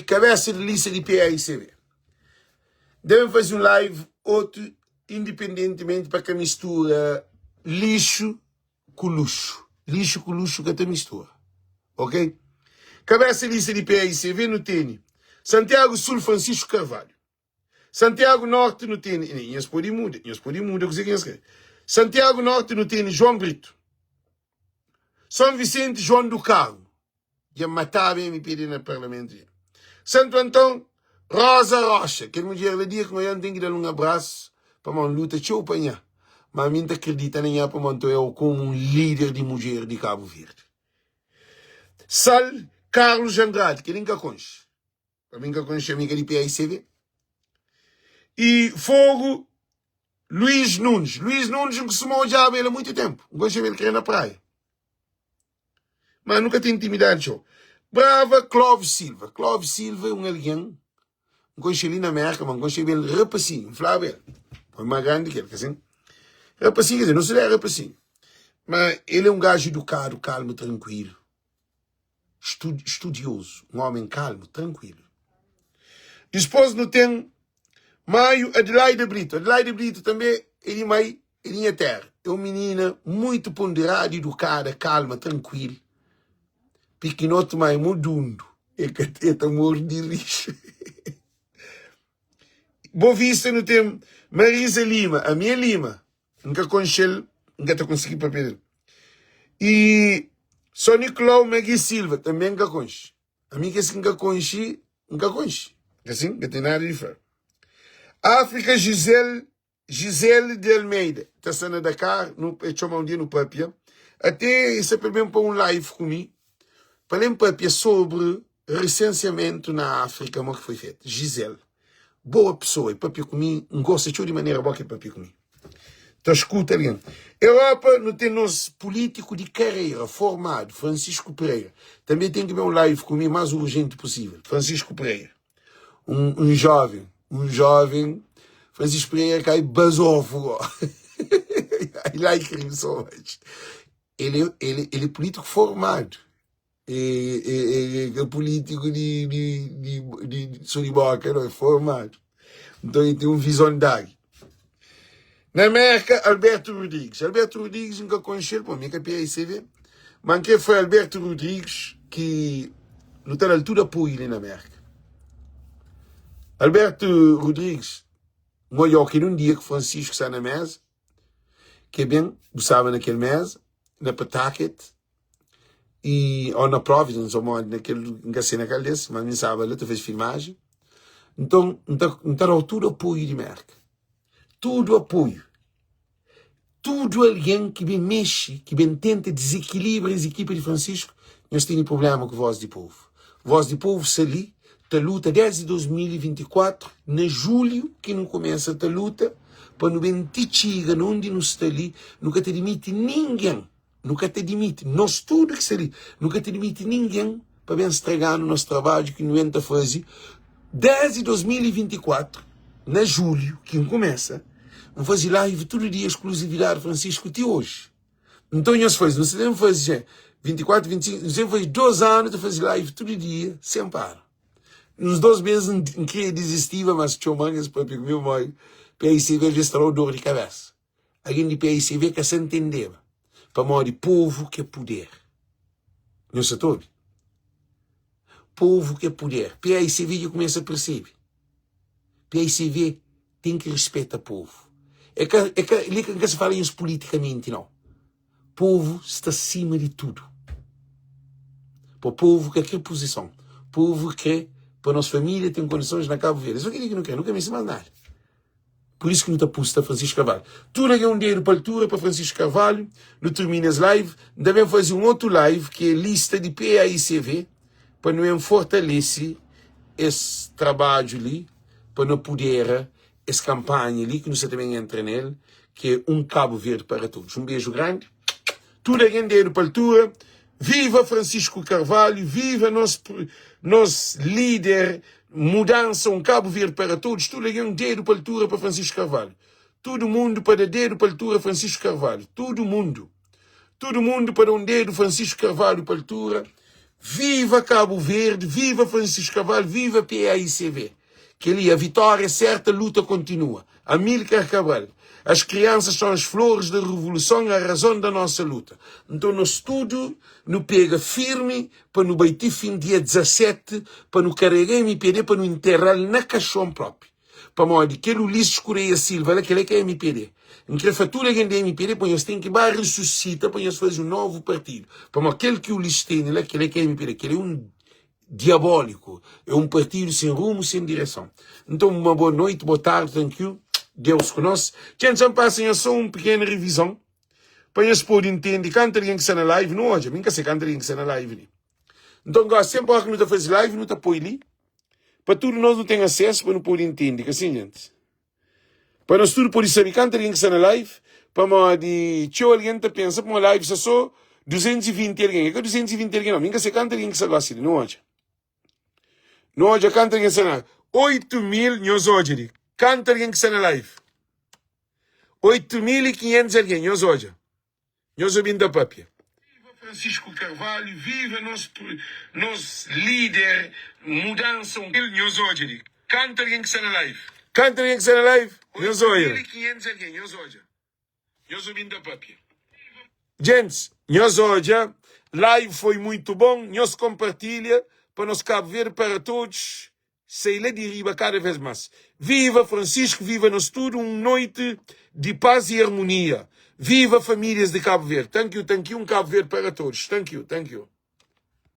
Cabeça de lista de PAICV. Devem fazer um live, outro, independentemente para que mistura lixo com luxo. Lixo com luxo que te mistura. Ok? Cabeça de lista de PAICV não tem. Santiago Sul, Francisco Carvalho. Santiago Norte não tem. Nós podemos mudar. Santiago Norte não tem João Brito. São Vicente, João do Carmo. Já matava a MPD no Parlamento. Santo Antão, Rosa Rocha. Que mulher lhe diz que eu tenho que dar um abraço para uma luta de apanhar. Mas a mim acredita nem para manter eu como um líder de mulher de Cabo Verde. Sal Carlos Andrade, que nunca conhece. Para mim que conhece a amiga de PAICV. E Fogo Luiz Nunes. Luiz Nunes não costumou já ver há muito tempo. Não conhece ele que é na praia. Mas nunca tem intimidade, show. Brava Clóvis Silva. Clóvis Silva é um alguém. Não conhece ele na América, mas não conhece ele rapacinho. Flávio. Foi mais grande que ele, assim. Rapacinho, quer dizer, não se é rapacinho. Mas ele é um gajo educado, calmo, tranquilo. Estudioso. Um homem calmo, tranquilo. Depois não tem maio Adelaide Brito. Adelaide Brito também ele mai ele é terra. É uma menina muito ponderada, educada, calma, tranquila. Pequenote mais mudundo. É que tem amor de lixo. Boa Vista não tem Marisa Lima, a minha Lima. Nunca conheci, nunca te consegui papel. E Só Nicolau Magui Silva também nunca conheci. A mim que assim nunca conheci, nunca conheci. Assim, não tem nada de diferente. África Gisele de Almeida. Está saindo da Dakar, chama um dia no papel. Até isso é para mim para um live comigo. Para ler um papel sobre recenseamento na África, como que foi feito. Gisele. Boa pessoa, e papi comigo, gosta de maneira boa que papi comigo. Então escuta ali. Europa não tem nosso político de carreira formado, Francisco Pereira. Também tem que ver um live comigo mais urgente possível. Francisco Pereira. Um jovem, Francisco Pereira cai basófogo. I like him so much. Ele é político formado. É político de Suriboca, não é formado. Então ele tem um visionário. Na América, Alberto Rodrigues. Alberto Rodrigues nunca conheci ele, para mim, que é PICV. Mas que foi Alberto Rodrigues que não está na altura para ele na América. Alberto Rodrigues, molhou que num dia que Francisco está na mesa, que é bem, sabe naquele mesa, na Pawtucket, ou na Providence, ou naquele naquele desse, mas não sabe, ele fez filmagem. Então, não está na altura apoio de América. Tudo apoio. Tudo alguém que bem mexe, que bem tenta desequilibrar as equipas de Francisco, nós temos problema com Voz de Povo. Voz de Povo se ali, a luta desde 2024, na julho, que não começa a luta, para não bem tichiga, onde não está ali, nunca te admite ninguém, nunca te admite, nós tudo que está ali, nunca te admite ninguém para bem estragar no nosso trabalho que não entra a fazer. Desde 2024, na julho, que não começa, vamos fazer live todo dia, exclusividade Francisco de hoje. Então, nós fazemos, não sabemos fazer 24, 25, nós faz 2 anos de fazer live todo dia, sem parar. Nos 2 meses em que desistiva, mas tinha mangas para pegar meu mãe, PICV já estragou dor de cabeça. Alguém de PICV que se entendeva. Para morrer povo que é poder. Não se tobe? Povo que é poder. PICV já começa a perceber. PICV tem que respeitar o povo. É que se fala isso politicamente, não. Povo está acima de tudo. Para o povo que quer posição. Povo que para a nossa família tem condições na Cabo Verde. Isso aqui que não quer, nunca me mais nada. Por isso que não está posto a Francisco Carvalho. Tu não ganhas um dinheiro para a altura para Francisco Carvalho, não terminas live, devem fazer um outro live que é lista de PAICV, para não fortalecer esse trabalho ali, para não poder essa campanha ali, que você também entra nele, que é um Cabo Verde para todos. Um beijo grande. Tu não ganhas dinheiro para a altura. Viva Francisco Carvalho, viva nosso líder, mudança, um Cabo Verde para todos. Tudo é um dedo para a altura para Francisco Carvalho. Todo mundo para dedo para a altura Francisco Carvalho. Todo mundo para um dedo Francisco Carvalho para a altura. Viva Cabo Verde, viva Francisco Carvalho, viva PAICV. Que ali a vitória é certa, a luta continua. Amílcar Cabral. As crianças são as flores da revolução, a razão da nossa luta. Então, nós tudo nos pega firme para no bater fim dia 17, para no carregar MPD, para no enterrar na caixão próprio. Para modo que o Ulisses Correia Silva, aquele que é MPD. Em que a fatura que é MPD, para nós tem que ressuscita, para nós fazer um novo partido. Para modo aquele que o Ulisses tem, aquele que é MPD, que ele é um diabólico. É um partido sem rumo, sem direção. Então, uma boa noite, boa tarde, thank you. Deus conosco. Gente, só passem só uma pequena revisão. Para eles poderem entender. Canta alguém que está na live, não hoje. Nunca sei canta alguém que está na live. Então, sempre que não está fazendo live, não está por ali. Para tudo nós não temos acesso, para não poder entender. Que assim, gente. Para nós tudo poder saber. Canta alguém que está na live. Para uma de... Tio, alguém está pensando, para uma live só 220 alguém. É que 220 alguém não. Nunca sei canta alguém que está lá, assim. Não hoje. Não hoje, canta alguém que está na 8.000 nós hoje. Canta alguém que está na live. 8.500 alguém, nós hoje. Nós ouvimos da papia. Viva Francisco Carvalho, viva nosso líder, mudança, nós hoje. Canta alguém que está na live. Canta alguém que está na live. Nós olha. 1500 alguém, nós olha. Nós subindo a papia. Gente, nós olha. Live foi muito bom. Nós compartilha para nós Cabo Verde para todos. Sei lá de riba cada vez mais. Viva Francisco, viva nós tudo. Uma noite de paz e harmonia. Viva famílias de Cabo Verde. Thank you, Cabo Verde para todos. Thank you.